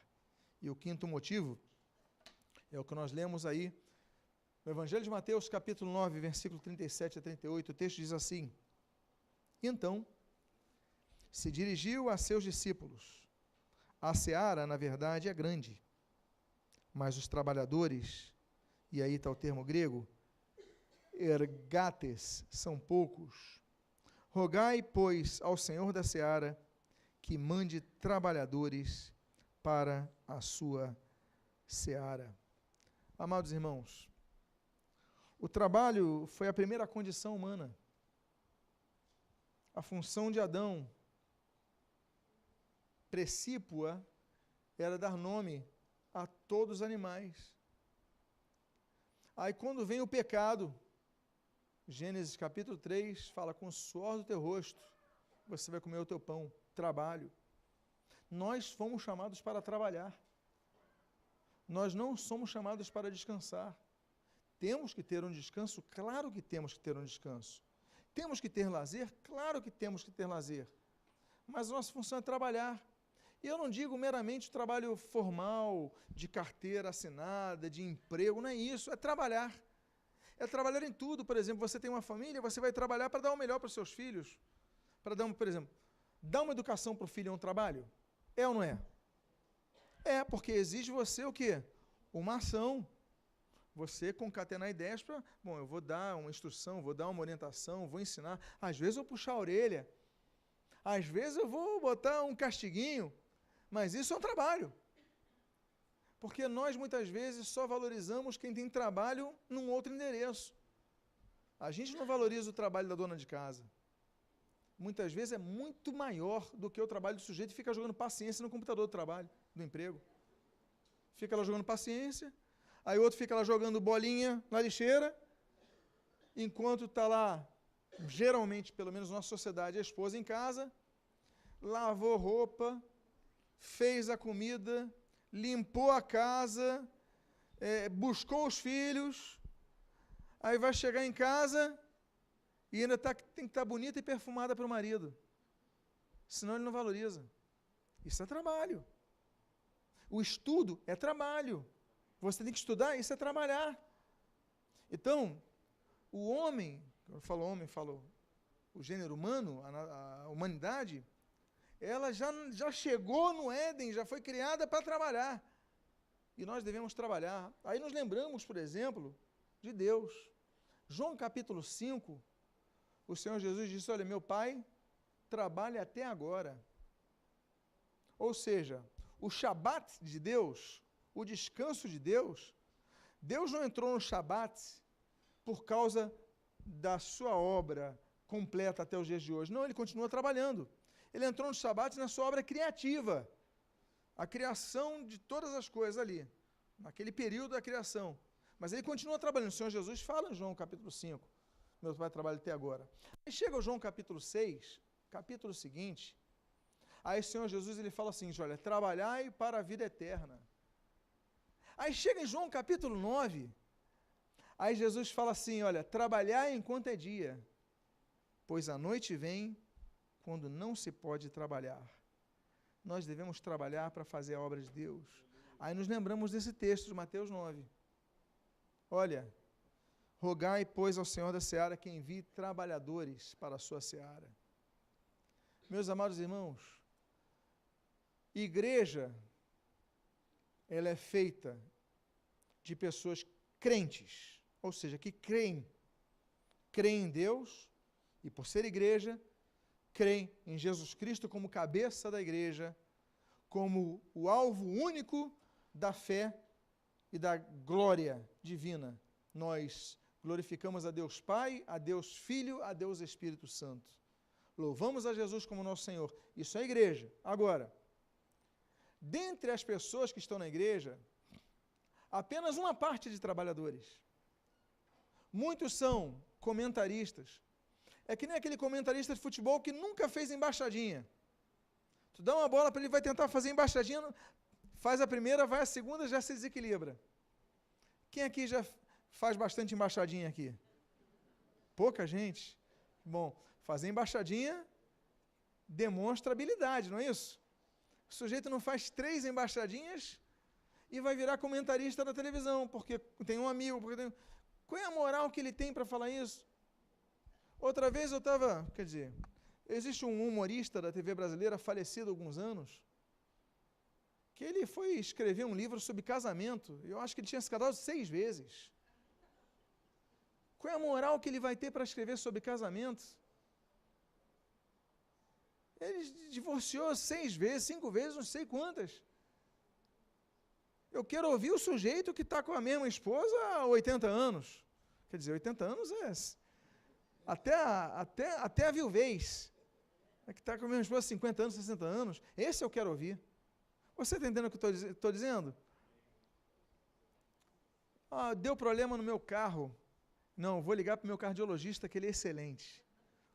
E o quinto motivo é o que nós lemos aí no Evangelho de Mateus, capítulo 9, versículo 37 a 38. O texto diz assim, então, se dirigiu a seus discípulos. A seara, na verdade, é grande, mas os trabalhadores, e aí está o termo grego, ergates, são poucos. Rogai, pois, ao Senhor da seara que mande trabalhadores para a sua seara. Amados irmãos, o trabalho foi a primeira condição humana. A função de Adão, precípua, era dar nome a todos os animais. Aí quando vem o pecado, Gênesis capítulo 3 fala, com o suor do teu rosto você vai comer o teu pão, trabalho. Nós fomos chamados para trabalhar. Nós não somos chamados para descansar. Temos que ter um descanso? Claro que temos que ter um descanso. Temos que ter lazer? Claro que temos que ter lazer. Mas a nossa função é trabalhar. E eu não digo meramente trabalho formal, de carteira assinada, de emprego, não é isso, é trabalhar. É trabalhar em tudo. Por exemplo, você tem uma família, você vai trabalhar para dar o melhor para os seus filhos. Para dar, por exemplo, dar uma educação para o filho é um trabalho? É ou não é? É, porque exige você o quê? Uma ação. Você concatenar ideias para, bom, eu vou dar uma instrução, vou dar uma orientação, vou ensinar. Às vezes eu vou puxar a orelha. Às vezes eu vou botar um castiguinho. Mas isso é um trabalho. Porque nós, muitas vezes, só valorizamos quem tem trabalho num outro endereço. A gente não valoriza o trabalho da dona de casa. Muitas vezes é muito maior do que o trabalho do sujeito que fica jogando paciência no computador do trabalho, do emprego. Fica lá jogando paciência, aí o outro fica lá jogando bolinha na lixeira, enquanto está lá, geralmente, pelo menos na nossa sociedade, a esposa em casa, lavou roupa, fez a comida, limpou a casa, buscou os filhos, Aí vai chegar em casa e ainda tem que estar bonita e perfumada para o marido. Senão ele não valoriza. Isso é trabalho. O estudo é trabalho. Você tem que estudar, isso é trabalhar. Então, o homem, eu falo homem, falo o gênero humano, a humanidade, ela já chegou no Éden, já foi criada para trabalhar. E nós devemos trabalhar. Aí nos lembramos, por exemplo, de Deus. João capítulo 5, o Senhor Jesus disse, olha, meu Pai trabalha até agora. Ou seja, o Shabat de Deus, o descanso de Deus, Deus não entrou no Shabat por causa da sua obra completa até os dias de hoje. Não, ele continua trabalhando. Ele entrou no Shabat na sua obra criativa. A criação de todas as coisas ali, naquele período da criação. Mas ele continua trabalhando. O Senhor Jesus fala em João capítulo 5, meu Pai trabalha até agora. Aí chega o João capítulo 6, capítulo seguinte, aí o Senhor Jesus ele fala assim, olha, trabalhai para a vida eterna. Aí chega em João capítulo 9, aí Jesus fala assim, olha, trabalhai enquanto é dia, pois a noite vem quando não se pode trabalhar. Nós devemos trabalhar para fazer a obra de Deus. Aí nos lembramos desse texto de Mateus 9. Olha, rogai, pois, ao Senhor da seara que envie trabalhadores para a sua seara. Meus amados irmãos, igreja, ela é feita de pessoas crentes, ou seja, que creem em Deus, e por ser igreja, creem em Jesus Cristo como cabeça da igreja, como o alvo único da fé e da glória divina. Nós glorificamos a Deus Pai, a Deus Filho, a Deus Espírito Santo. Louvamos a Jesus como nosso Senhor. Isso é igreja. Agora, dentre as pessoas que estão na igreja, apenas uma parte de trabalhadores. Muitos são comentaristas. É que nem aquele comentarista de futebol que nunca fez embaixadinha. Tu dá uma bola para ele, vai tentar fazer embaixadinha, faz a primeira, vai a segunda, já se desequilibra. Quem aqui já faz bastante embaixadinha aqui? Pouca gente. Bom, fazer embaixadinha demonstra habilidade, não é isso? O sujeito não faz 3 embaixadinhas e vai virar comentarista da televisão, porque tem um amigo, Qual é a moral que ele tem para falar isso? Outra vez eu estava, existe um humorista da TV brasileira, falecido há alguns anos, que ele foi escrever um livro sobre casamento, eu acho que ele tinha se casado 6 vezes. Qual é a moral que ele vai ter para escrever sobre casamento? Ele divorciou 6 vezes, 5 vezes, não sei quantas. Eu quero ouvir o sujeito que está com a mesma esposa há 80 anos. 80 anos é até a viuvez. É que está com a mesma esposa há 50 anos, 60 anos. Esse eu quero ouvir. Você está entendendo o que eu estou dizendo? Deu problema no meu carro. Não, vou ligar para o meu cardiologista, que ele é excelente.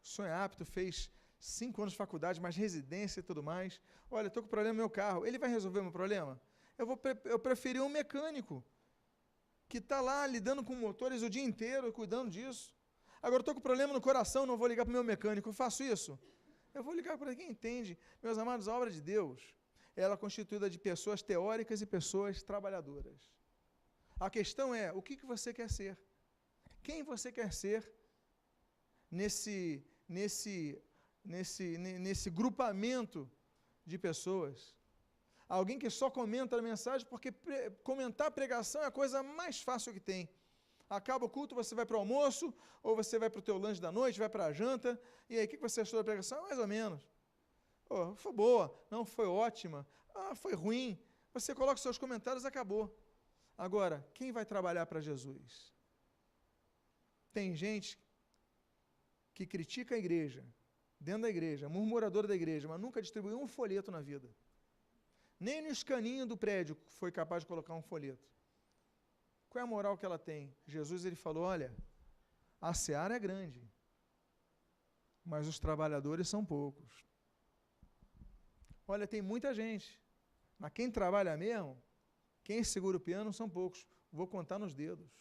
O senhor é apto, fez 5 anos de faculdade, mais residência e tudo mais. Olha, estou com problema no meu carro. Ele vai resolver o meu problema? Eu preferi um mecânico que está lá lidando com motores o dia inteiro, cuidando disso. Agora, estou com problema no coração, não vou ligar para o meu mecânico. Eu faço isso? Eu vou ligar para quem entende. Meus amados, a obra de Deus, ela é constituída de pessoas teóricas e pessoas trabalhadoras. A questão é, o que você quer ser? Quem você quer ser nesse grupamento de pessoas? Alguém que só comenta a mensagem, porque comentar a pregação é a coisa mais fácil que tem. Acaba o culto, você vai para o almoço, ou você vai para o teu lanche da noite, vai para a janta, e aí, o que você achou da pregação? Mais ou menos. Foi boa, não, foi ótima, foi ruim. Você coloca os seus comentários, acabou. Agora, quem vai trabalhar para Jesus? Tem gente que critica a igreja, dentro da igreja, murmuradora da igreja, mas nunca distribuiu um folheto na vida. Nem no escaninho do prédio foi capaz de colocar um folheto. Qual é a moral que ela tem? Jesus ele falou, olha, a seara é grande, mas os trabalhadores são poucos. Olha, tem muita gente, mas quem trabalha mesmo, quem segura o piano são poucos. Vou contar nos dedos.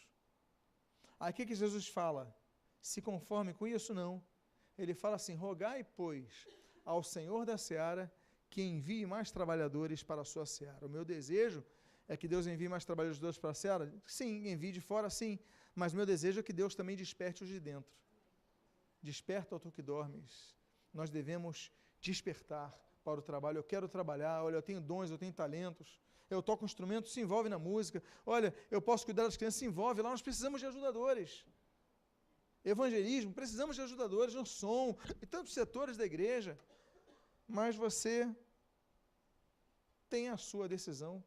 Aí o que Jesus fala? Se conforme com isso, não. Ele fala assim, rogai, pois, ao Senhor da seara que envie mais trabalhadores para a sua seara. O meu desejo é que Deus envie mais trabalhadores para a seara? Sim, envie de fora, sim. Mas meu desejo é que Deus também desperte os de dentro. Desperta, ó tu que dormes. Nós devemos despertar para o trabalho. Eu quero trabalhar, olha, eu tenho dons, eu tenho talentos, eu toco instrumento, se envolve na música, olha, eu posso cuidar das crianças, se envolve lá, nós precisamos de ajudadores. Evangelismo, precisamos de ajudadores no som, em tantos setores da igreja, mas você tem a sua decisão,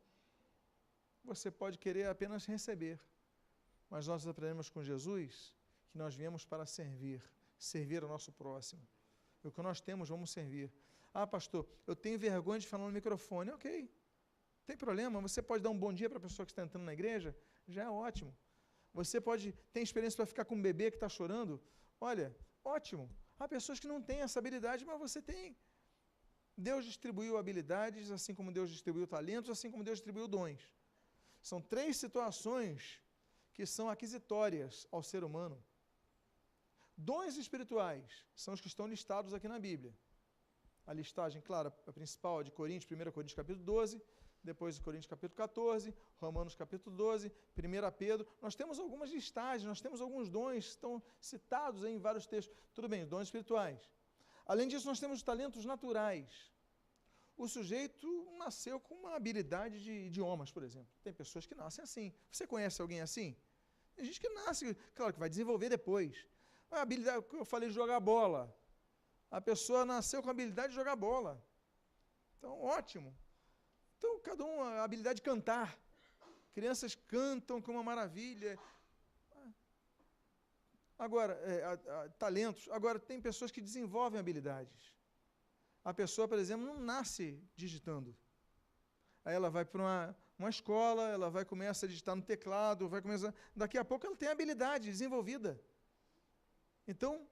você pode querer apenas receber, mas nós aprendemos com Jesus que nós viemos para servir ao nosso próximo. O que nós temos, vamos servir. Ah, pastor, eu tenho vergonha de falar no microfone. Ok, não tem problema, você pode dar um bom dia para a pessoa que está entrando na igreja, já é ótimo. Você tem experiência para ficar com um bebê que está chorando? Olha, ótimo. Há pessoas que não têm essa habilidade, mas você tem. Deus distribuiu habilidades, assim como Deus distribuiu talentos, assim como Deus distribuiu dons. São 3 situações que são aquisitórias ao ser humano. Dons espirituais são os que estão listados aqui na Bíblia. A listagem, claro, a principal é de Coríntios, 1 Coríntios capítulo 12, depois de Coríntios capítulo 14, Romanos capítulo 12, 1 Pedro. Nós temos algumas listagens, nós temos alguns dons que estão citados em vários textos. Tudo bem, dons espirituais. Além disso, nós temos os talentos naturais. O sujeito nasceu com uma habilidade de idiomas, por exemplo. Tem pessoas que nascem assim. Você conhece alguém assim? Tem gente que nasce, claro que vai desenvolver depois. A habilidade, eu falei de jogar bola. A pessoa nasceu com a habilidade de jogar bola. Então, ótimo. Então, cada um, a habilidade de cantar. Crianças cantam com uma maravilha. Agora, talentos. Agora, tem pessoas que desenvolvem habilidades. A pessoa, por exemplo, não nasce digitando. Aí ela vai para uma escola, ela vai começar a digitar no teclado, daqui a pouco ela tem habilidade desenvolvida. Então,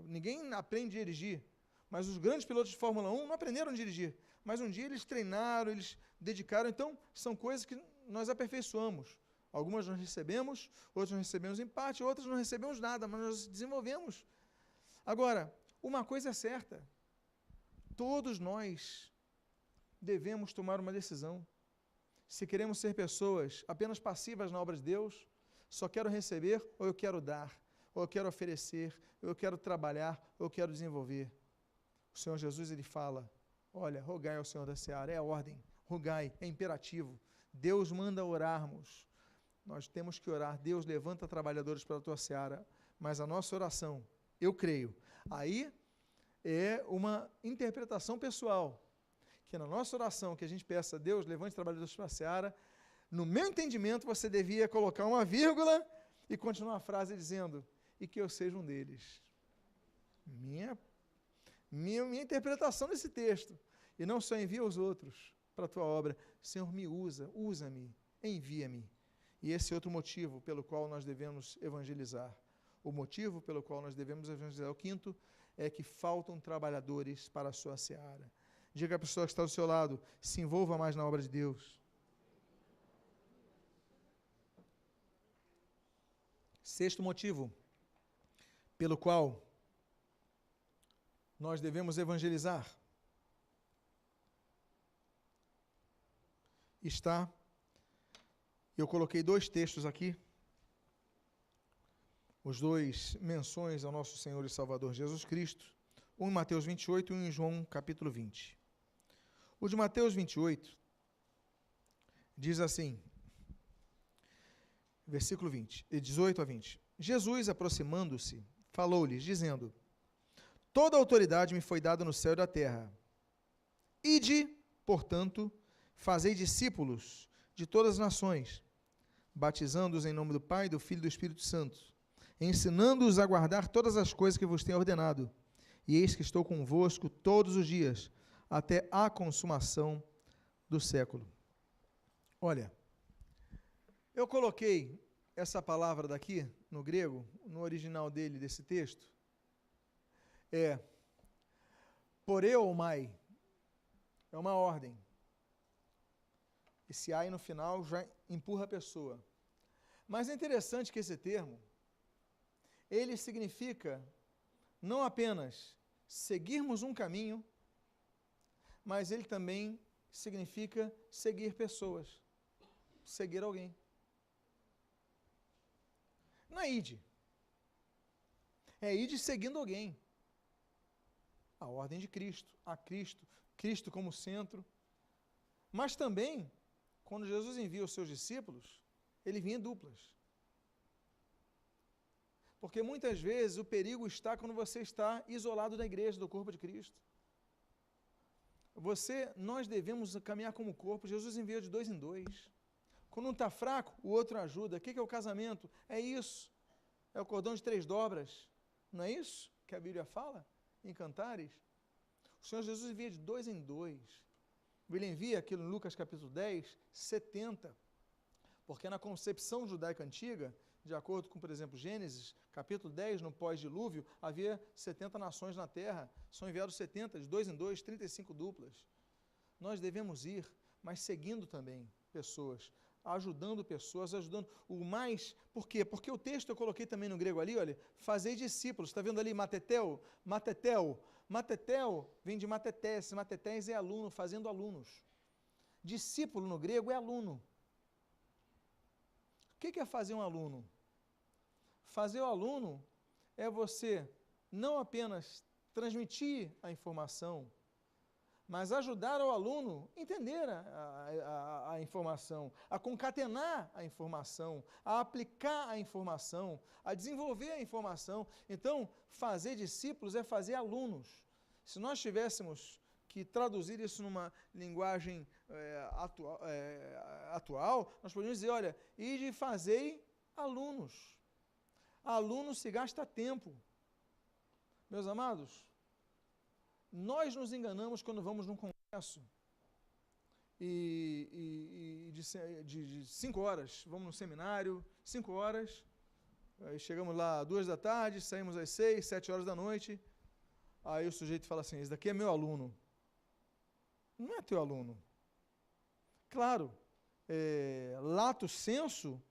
ninguém aprende a dirigir, mas os grandes pilotos de Fórmula 1 não aprenderam a dirigir, mas um dia eles treinaram, eles dedicaram, então são coisas que nós aperfeiçoamos. Algumas nós recebemos, outras nós recebemos em parte, outras não recebemos nada, mas nós desenvolvemos. Agora, uma coisa é certa, todos nós devemos tomar uma decisão. Se queremos ser pessoas apenas passivas na obra de Deus, só quero receber ou eu quero dar, ou eu quero oferecer, ou eu quero trabalhar, ou eu quero desenvolver. O Senhor Jesus, ele fala, olha, rogai ao Senhor da seara, é a ordem, rogai, é imperativo. Deus manda orarmos. Nós temos que orar. Deus levanta trabalhadores para a tua seara, mas a nossa oração, eu creio, aí é uma interpretação pessoal, que na nossa oração, que a gente peça a Deus, levante trabalhadores para a seara, no meu entendimento, você devia colocar uma vírgula e continuar a frase dizendo, e que eu seja um deles. Minha interpretação desse texto. E não só envia os outros para a tua obra. Senhor, me usa-me, envia-me. E esse é outro motivo pelo qual nós devemos evangelizar. O motivo pelo qual nós devemos evangelizar, o quinto, é que faltam trabalhadores para a sua seara. Diga à pessoa que está do seu lado, se envolva mais na obra de Deus. Sexto motivo pelo qual nós devemos evangelizar está, eu coloquei 2 textos aqui, os 2 menções ao nosso Senhor e Salvador Jesus Cristo, um em Mateus 28 e um em João capítulo 20. O de Mateus 28 diz assim, versículo 18 a 20. Jesus, aproximando-se, falou-lhes, dizendo, toda a autoridade me foi dada no céu e da terra. Ide, portanto, fazei discípulos de todas as nações, batizando-os em nome do Pai, do Filho e do Espírito Santo, ensinando-os a guardar todas as coisas que vos tenho ordenado. E eis que estou convosco todos os dias, até a consumação do século. Olha, eu coloquei essa palavra daqui, no grego, no original dele, desse texto, poreomai, é uma ordem. Esse ai no final já empurra a pessoa. Mas é interessante que esse termo, ele significa não apenas seguirmos um caminho, mas ele também significa seguir pessoas, seguir alguém. Não é ide. É ide seguindo alguém. A ordem de Cristo, a Cristo, Cristo como centro. Mas também, quando Jesus envia os seus discípulos, ele vinha em duplas. Porque muitas vezes o perigo está quando você está isolado da igreja, do corpo de Cristo. Nós devemos caminhar como corpo. Jesus envia de 2 em 2. Quando um está fraco, o outro ajuda. O que é o casamento? É isso. É o cordão de 3 dobras. Não é isso que a Bíblia fala em Cantares? O Senhor Jesus envia de 2 em 2. Ele envia aquilo em Lucas capítulo 10, 70. Porque na concepção judaica antiga, de acordo com, por exemplo, Gênesis, capítulo 10, no pós-dilúvio, havia 70 nações na terra. São enviados 70, de 2 em 2, 35 duplas. Nós devemos ir, mas seguindo também pessoas, ajudando pessoas, ajudando o mais. Por quê? Porque o texto eu coloquei também no grego ali, olha, fazei discípulos. Está vendo ali, matetel? Matetel. Matetel vem de matetés. Matetés é aluno, fazendo alunos. Discípulo no grego é aluno. O que é fazer um aluno? Fazer o aluno é você não apenas transmitir a informação, mas ajudar o aluno a entender a informação, a concatenar a informação, a aplicar a informação, a desenvolver a informação. Então, fazer discípulos é fazer alunos. Se nós tivéssemos que traduzir isso numa linguagem atual, nós poderíamos dizer, olha, ide fazei alunos. Aluno se gasta tempo. Meus amados, nós nos enganamos quando vamos num congresso e de 5 horas, vamos num seminário, 5 horas, aí chegamos lá às 2 da tarde, saímos às 6, 7 horas da noite, aí o sujeito fala assim, esse daqui é meu aluno. Não é teu aluno. Claro, lato sensu,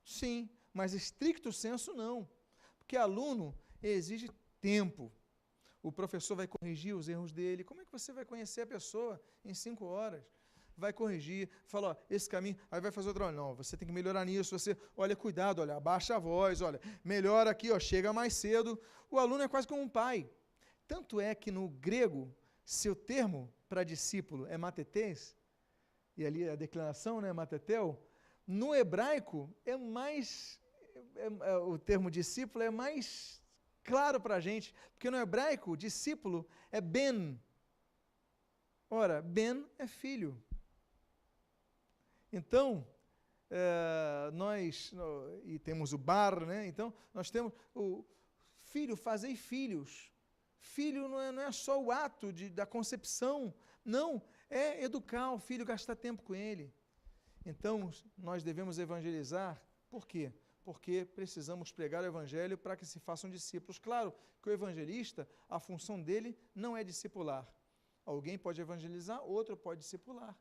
sim, mas stricto sensu não, porque aluno exige tempo. O professor vai corrigir os erros dele. Como é que você vai conhecer a pessoa em 5 horas? Vai corrigir, fala, ó, esse caminho, aí vai fazer outro, não, você tem que melhorar nisso, você, olha, cuidado, olha, abaixa a voz, olha, melhora aqui, ó, chega mais cedo. O aluno é quase como um pai. Tanto é que no grego, seu termo para discípulo é matetés, e ali a declinação, né, matetel, no hebraico o termo discípulo é mais claro para a gente, porque no hebraico, discípulo é ben. Ora, ben é filho. Então, e temos o bar, né? Então, nós temos o filho, fazei filhos. Filho não é só o ato da concepção, não, é educar o filho, gastar tempo com ele. Então, nós devemos evangelizar, por quê? Porque precisamos pregar o evangelho para que se façam discípulos. Claro que o evangelista, a função dele não é discipular. Alguém pode evangelizar, outro pode discipular.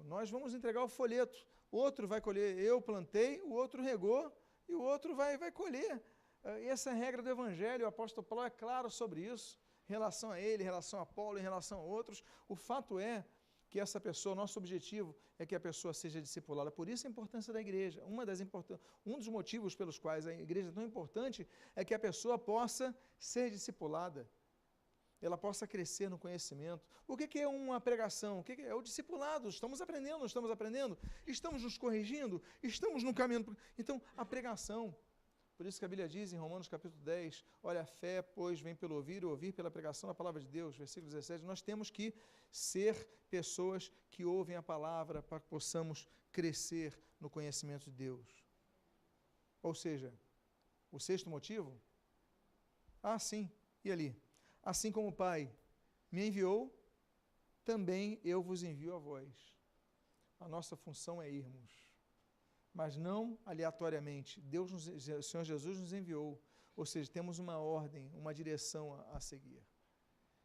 Nós vamos entregar o folheto, outro vai colher, eu plantei, o outro regou e o outro vai colher. E essa é a regra do evangelho, o apóstolo Paulo é claro sobre isso, em relação a ele, em relação a Paulo, em relação a outros. O fato é que essa pessoa, nosso objetivo é que a pessoa seja discipulada. Por isso a importância da igreja. Um dos motivos pelos quais a igreja é tão importante é que a pessoa possa ser discipulada. Ela possa crescer no conhecimento. O que é uma pregação? O que é o discipulado? Estamos aprendendo, estamos nos corrigindo, estamos no caminho. Então, a pregação. Por isso que a Bíblia diz em Romanos capítulo 10, olha, a fé, pois, vem pelo ouvir, o ouvir pela pregação da palavra de Deus, versículo 17, nós temos que ser pessoas que ouvem a palavra para que possamos crescer no conhecimento de Deus. Ou seja, o 6º motivo, sim, e ali? Assim como o Pai me enviou, também eu vos envio a vós. A nossa função é irmos. Mas não aleatoriamente. O Senhor Jesus nos enviou, ou seja, temos uma ordem, uma direção a seguir.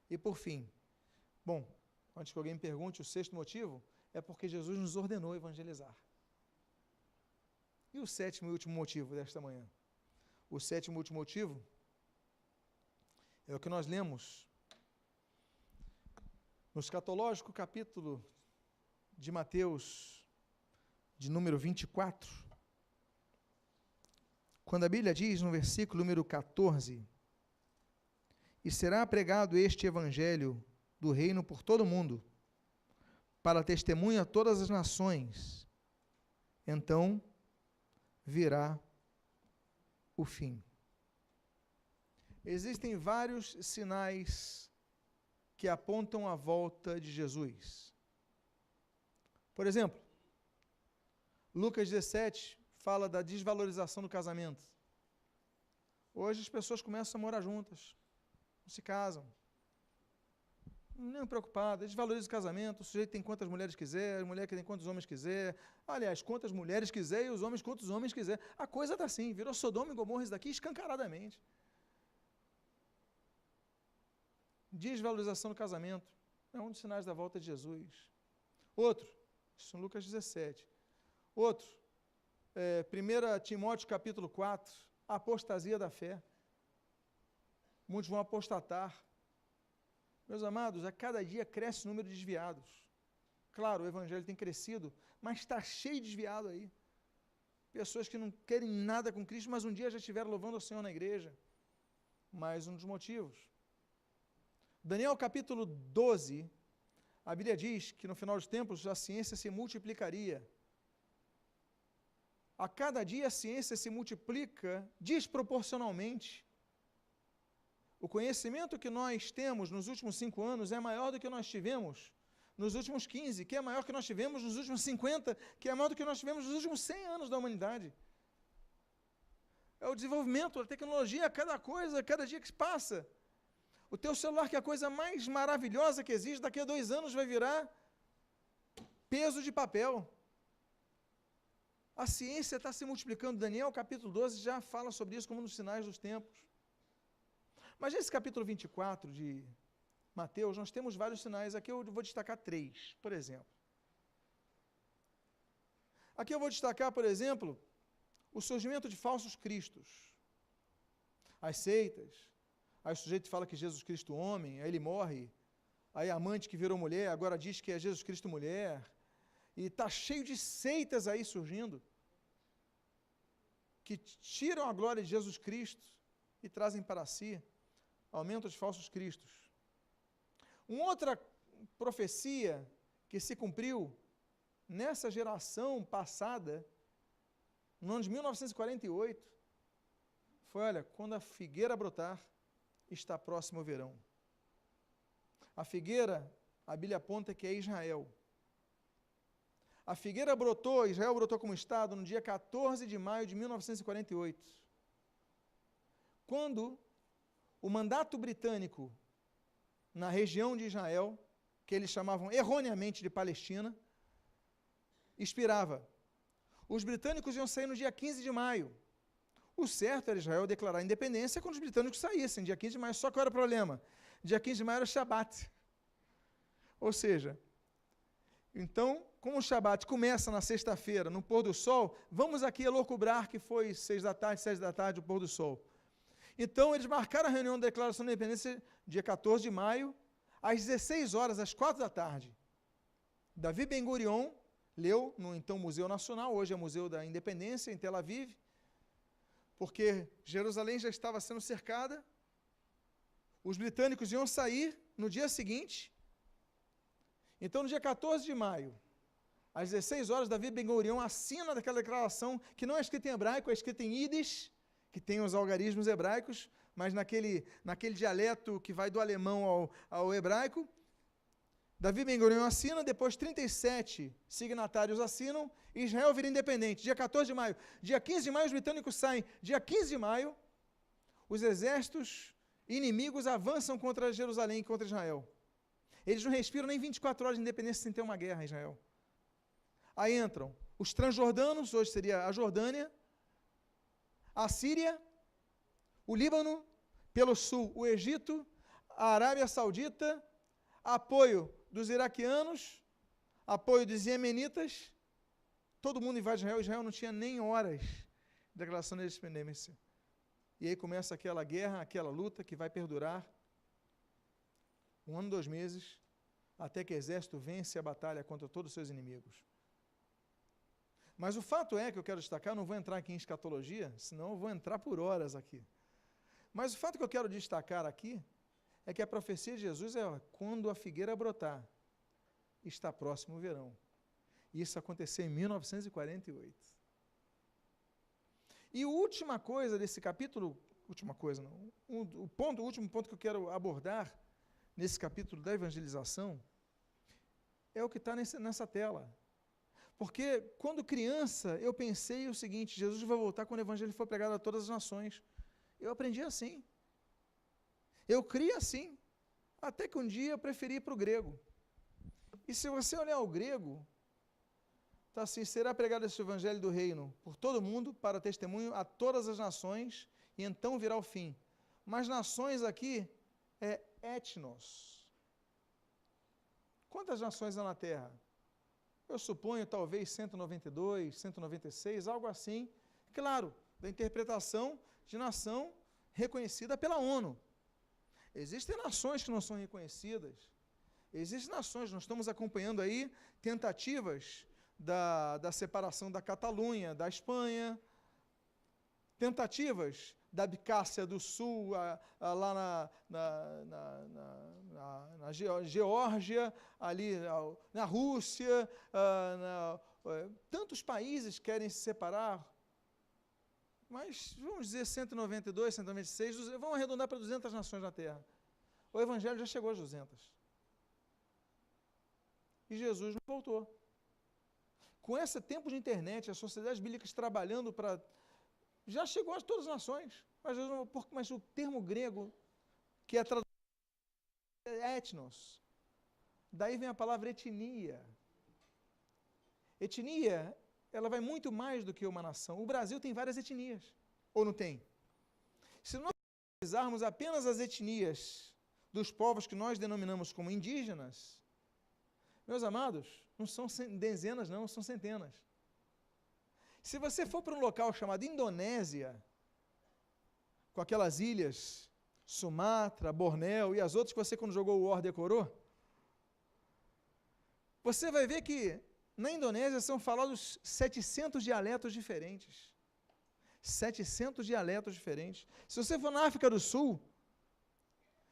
E por fim, antes que alguém me pergunte, o 6º motivo é porque Jesus nos ordenou evangelizar. E o 7º e último motivo desta manhã? o sétimo e último motivo é o que nós lemos no escatológico capítulo de Mateus, de número 24, quando a Bíblia diz no versículo número 14: e será pregado este evangelho do reino por todo o mundo, para testemunha a todas as nações, então virá o fim. Existem vários sinais que apontam a volta de Jesus. Por exemplo, Lucas 17 fala da desvalorização do casamento. Hoje as pessoas começam a morar juntas, não se casam, nem preocupadas, desvalorizam o casamento, o sujeito tem quantas mulheres quiser, a mulher tem quantos homens quiser, aliás, quantas mulheres quiser e os homens quantos homens quiser. A coisa está assim, virou Sodoma e Gomorra isso daqui escancaradamente. Desvalorização do casamento é um dos sinais da volta de Jesus. Outro, isso em Lucas 17. Outro, 1 Timóteo capítulo 4, a apostasia da fé. Muitos vão apostatar. Meus amados, a cada dia cresce o número de desviados. Claro, o evangelho tem crescido, mas está cheio de desviado aí. Pessoas que não querem nada com Cristo, mas um dia já estiveram louvando o Senhor na igreja. Mais um dos motivos. Daniel capítulo 12, a Bíblia diz que no final dos tempos a ciência se multiplicaria. A cada dia a ciência se multiplica desproporcionalmente. O conhecimento que nós temos nos últimos 5 anos é maior do que nós tivemos nos últimos 15, que é maior do que nós tivemos nos últimos 50, que é maior do que nós tivemos nos últimos 100 anos da humanidade. É o desenvolvimento, a tecnologia, cada coisa, cada dia que se passa. O teu celular, que é a coisa mais maravilhosa que existe, daqui a 2 anos vai virar peso de papel. A ciência está se multiplicando. Daniel, capítulo 12, já fala sobre isso como nos sinais dos tempos. Mas nesse capítulo 24 de Mateus, nós temos vários sinais. Aqui eu vou destacar 3, por exemplo. Aqui eu vou destacar, por exemplo, o surgimento de falsos cristos. As seitas. Aí o sujeito fala que Jesus Cristo homem, aí ele morre. Aí a amante que virou mulher, agora diz que é Jesus Cristo mulher. E está cheio de seitas aí surgindo, que tiram a glória de Jesus Cristo e trazem para si aumento de falsos cristos. Uma outra profecia que se cumpriu nessa geração passada, no ano de 1948, foi, olha, quando a figueira brotar, está próximo o verão. A figueira, a Bíblia aponta que é Israel. A figueira brotou, Israel brotou como Estado no dia 14 de maio de 1948, quando o mandato britânico na região de Israel, que eles chamavam erroneamente de Palestina, expirava. Os britânicos iam sair no dia 15 de maio. O certo era Israel declarar a independência quando os britânicos saíssem, dia 15 de maio. Só que qual era o problema? Dia 15 de maio era o Shabat. Ou seja, então, como o Shabat começa na sexta-feira, no pôr do sol, vamos aqui elocubrar que foi 6 da tarde, 7 da tarde, o pôr do sol. Então, eles marcaram a reunião da declaração da independência, dia 14 de maio, às 16 horas, às 4 da tarde. Davi Ben-Gurion leu no então Museu Nacional, hoje é Museu da Independência, em Tel Aviv, porque Jerusalém já estava sendo cercada, os britânicos iam sair no dia seguinte. Então, no dia 14 de maio, às 16 horas, Davi Ben-Gurion assina daquela declaração, que não é escrita em hebraico, é escrita em Yiddish, que tem os algarismos hebraicos, mas naquele dialeto que vai do alemão ao hebraico. Davi Ben-Gurion assina, depois 37 signatários assinam, e Israel vira independente. Dia 14 de maio. Dia 15 de maio, os britânicos saem. Dia 15 de maio, os exércitos inimigos avançam contra Jerusalém, contra Israel. Eles não respiram nem 24 horas de independência sem ter uma guerra em Israel. Aí entram os transjordanos, hoje seria a Jordânia, a Síria, o Líbano, pelo sul o Egito, a Arábia Saudita, apoio dos iraquianos, apoio dos iemenitas, todo mundo invade Israel. Israel não tinha nem horas de declaração de independência. e aí começa aquela guerra, aquela luta que vai perdurar 1 ano, 2 meses, até que o exército vence a batalha contra todos os seus inimigos. Mas o fato é que eu quero destacar, não vou entrar aqui em escatologia, senão eu vou entrar por horas aqui. Mas o fato que eu quero destacar aqui é que a profecia de Jesus é quando a figueira brotar, está próximo o verão. Isso aconteceu em 1948. E a última coisa desse capítulo, última coisa não, o último ponto que eu quero abordar nesse capítulo da evangelização é o que está nessa tela. Porque quando criança eu pensei o seguinte: Jesus vai voltar quando o evangelho for pregado a todas as nações. Eu aprendi assim. Eu cria assim. Até que um dia eu preferi ir para o grego. E se você olhar o grego, está assim: será pregado esse evangelho do reino por todo mundo, para testemunho a todas as nações, e então virá o fim. Mas nações aqui é etnos. Quantas nações há na terra? Eu suponho talvez 192, 196, algo assim. Claro, da interpretação de nação reconhecida pela ONU. Existem nações que não são reconhecidas. Existem nações, nós estamos acompanhando aí tentativas da separação da Catalunha, da Espanha, tentativas da Abcásia do Sul, lá na Geórgia, ali na Rússia, tantos países querem se separar, mas vamos dizer 192, 196, vamos arredondar para 200 nações na Terra. O Evangelho já chegou às 200. E Jesus não voltou. Com esse tempo de internet, as sociedades bíblicas trabalhando para... Já chegou a todas as nações, mas o termo grego, que é traduzido é etnos, daí vem a palavra etnia. Etnia, ela vai muito mais do que uma nação. O Brasil tem várias etnias, ou não tem? Se nós analisarmos apenas as etnias dos povos que nós denominamos como indígenas, meus amados, não são dezenas não, são centenas. Se você for para um local chamado Indonésia, com aquelas ilhas, Sumatra, Bornéu e as outras que você quando jogou o War decorou, você vai ver que na Indonésia são falados 700 dialetos diferentes. 700 dialetos diferentes. Se você for na África do Sul,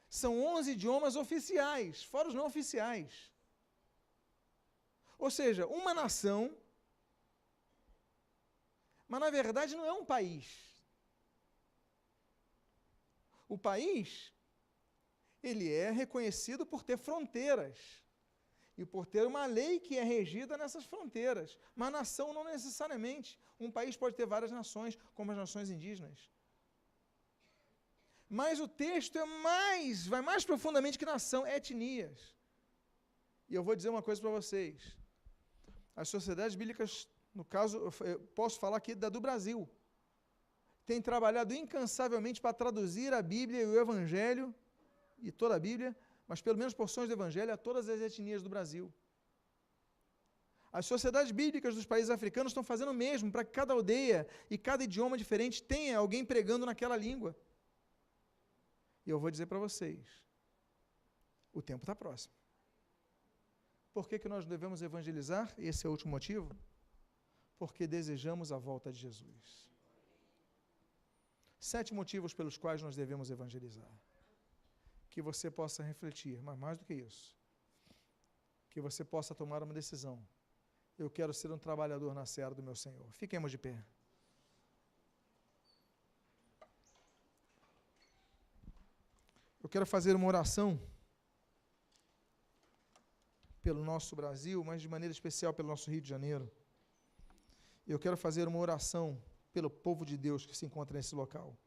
são 11 idiomas oficiais, fora os não oficiais. Ou seja, uma nação, mas na verdade não é um país. O país, ele é reconhecido por ter fronteiras e por ter uma lei que é regida nessas fronteiras, mas nação não necessariamente. Um país pode ter várias nações, como as nações indígenas. Mas o texto vai mais profundamente que nação, etnias. E eu vou dizer uma coisa para vocês. As sociedades bíblicas, no caso, eu posso falar aqui da do Brasil, tem trabalhado incansavelmente para traduzir a Bíblia e o Evangelho, e toda a Bíblia, mas pelo menos porções do Evangelho, a todas as etnias do Brasil. As sociedades bíblicas dos países africanos estão fazendo o mesmo, para que cada aldeia e cada idioma diferente tenha alguém pregando naquela língua. E eu vou dizer para vocês, o tempo está próximo. Por que nós devemos evangelizar? Esse é o último motivo. Porque desejamos a volta de Jesus. 7 motivos pelos quais nós devemos evangelizar. Que você possa refletir, mas mais do que isso, que você possa tomar uma decisão. Eu quero ser um trabalhador na seara do meu Senhor. Fiquemos de pé. Eu quero fazer uma oração pelo nosso Brasil, mas de maneira especial pelo nosso Rio de Janeiro. Eu quero fazer uma oração pelo povo de Deus que se encontra nesse local.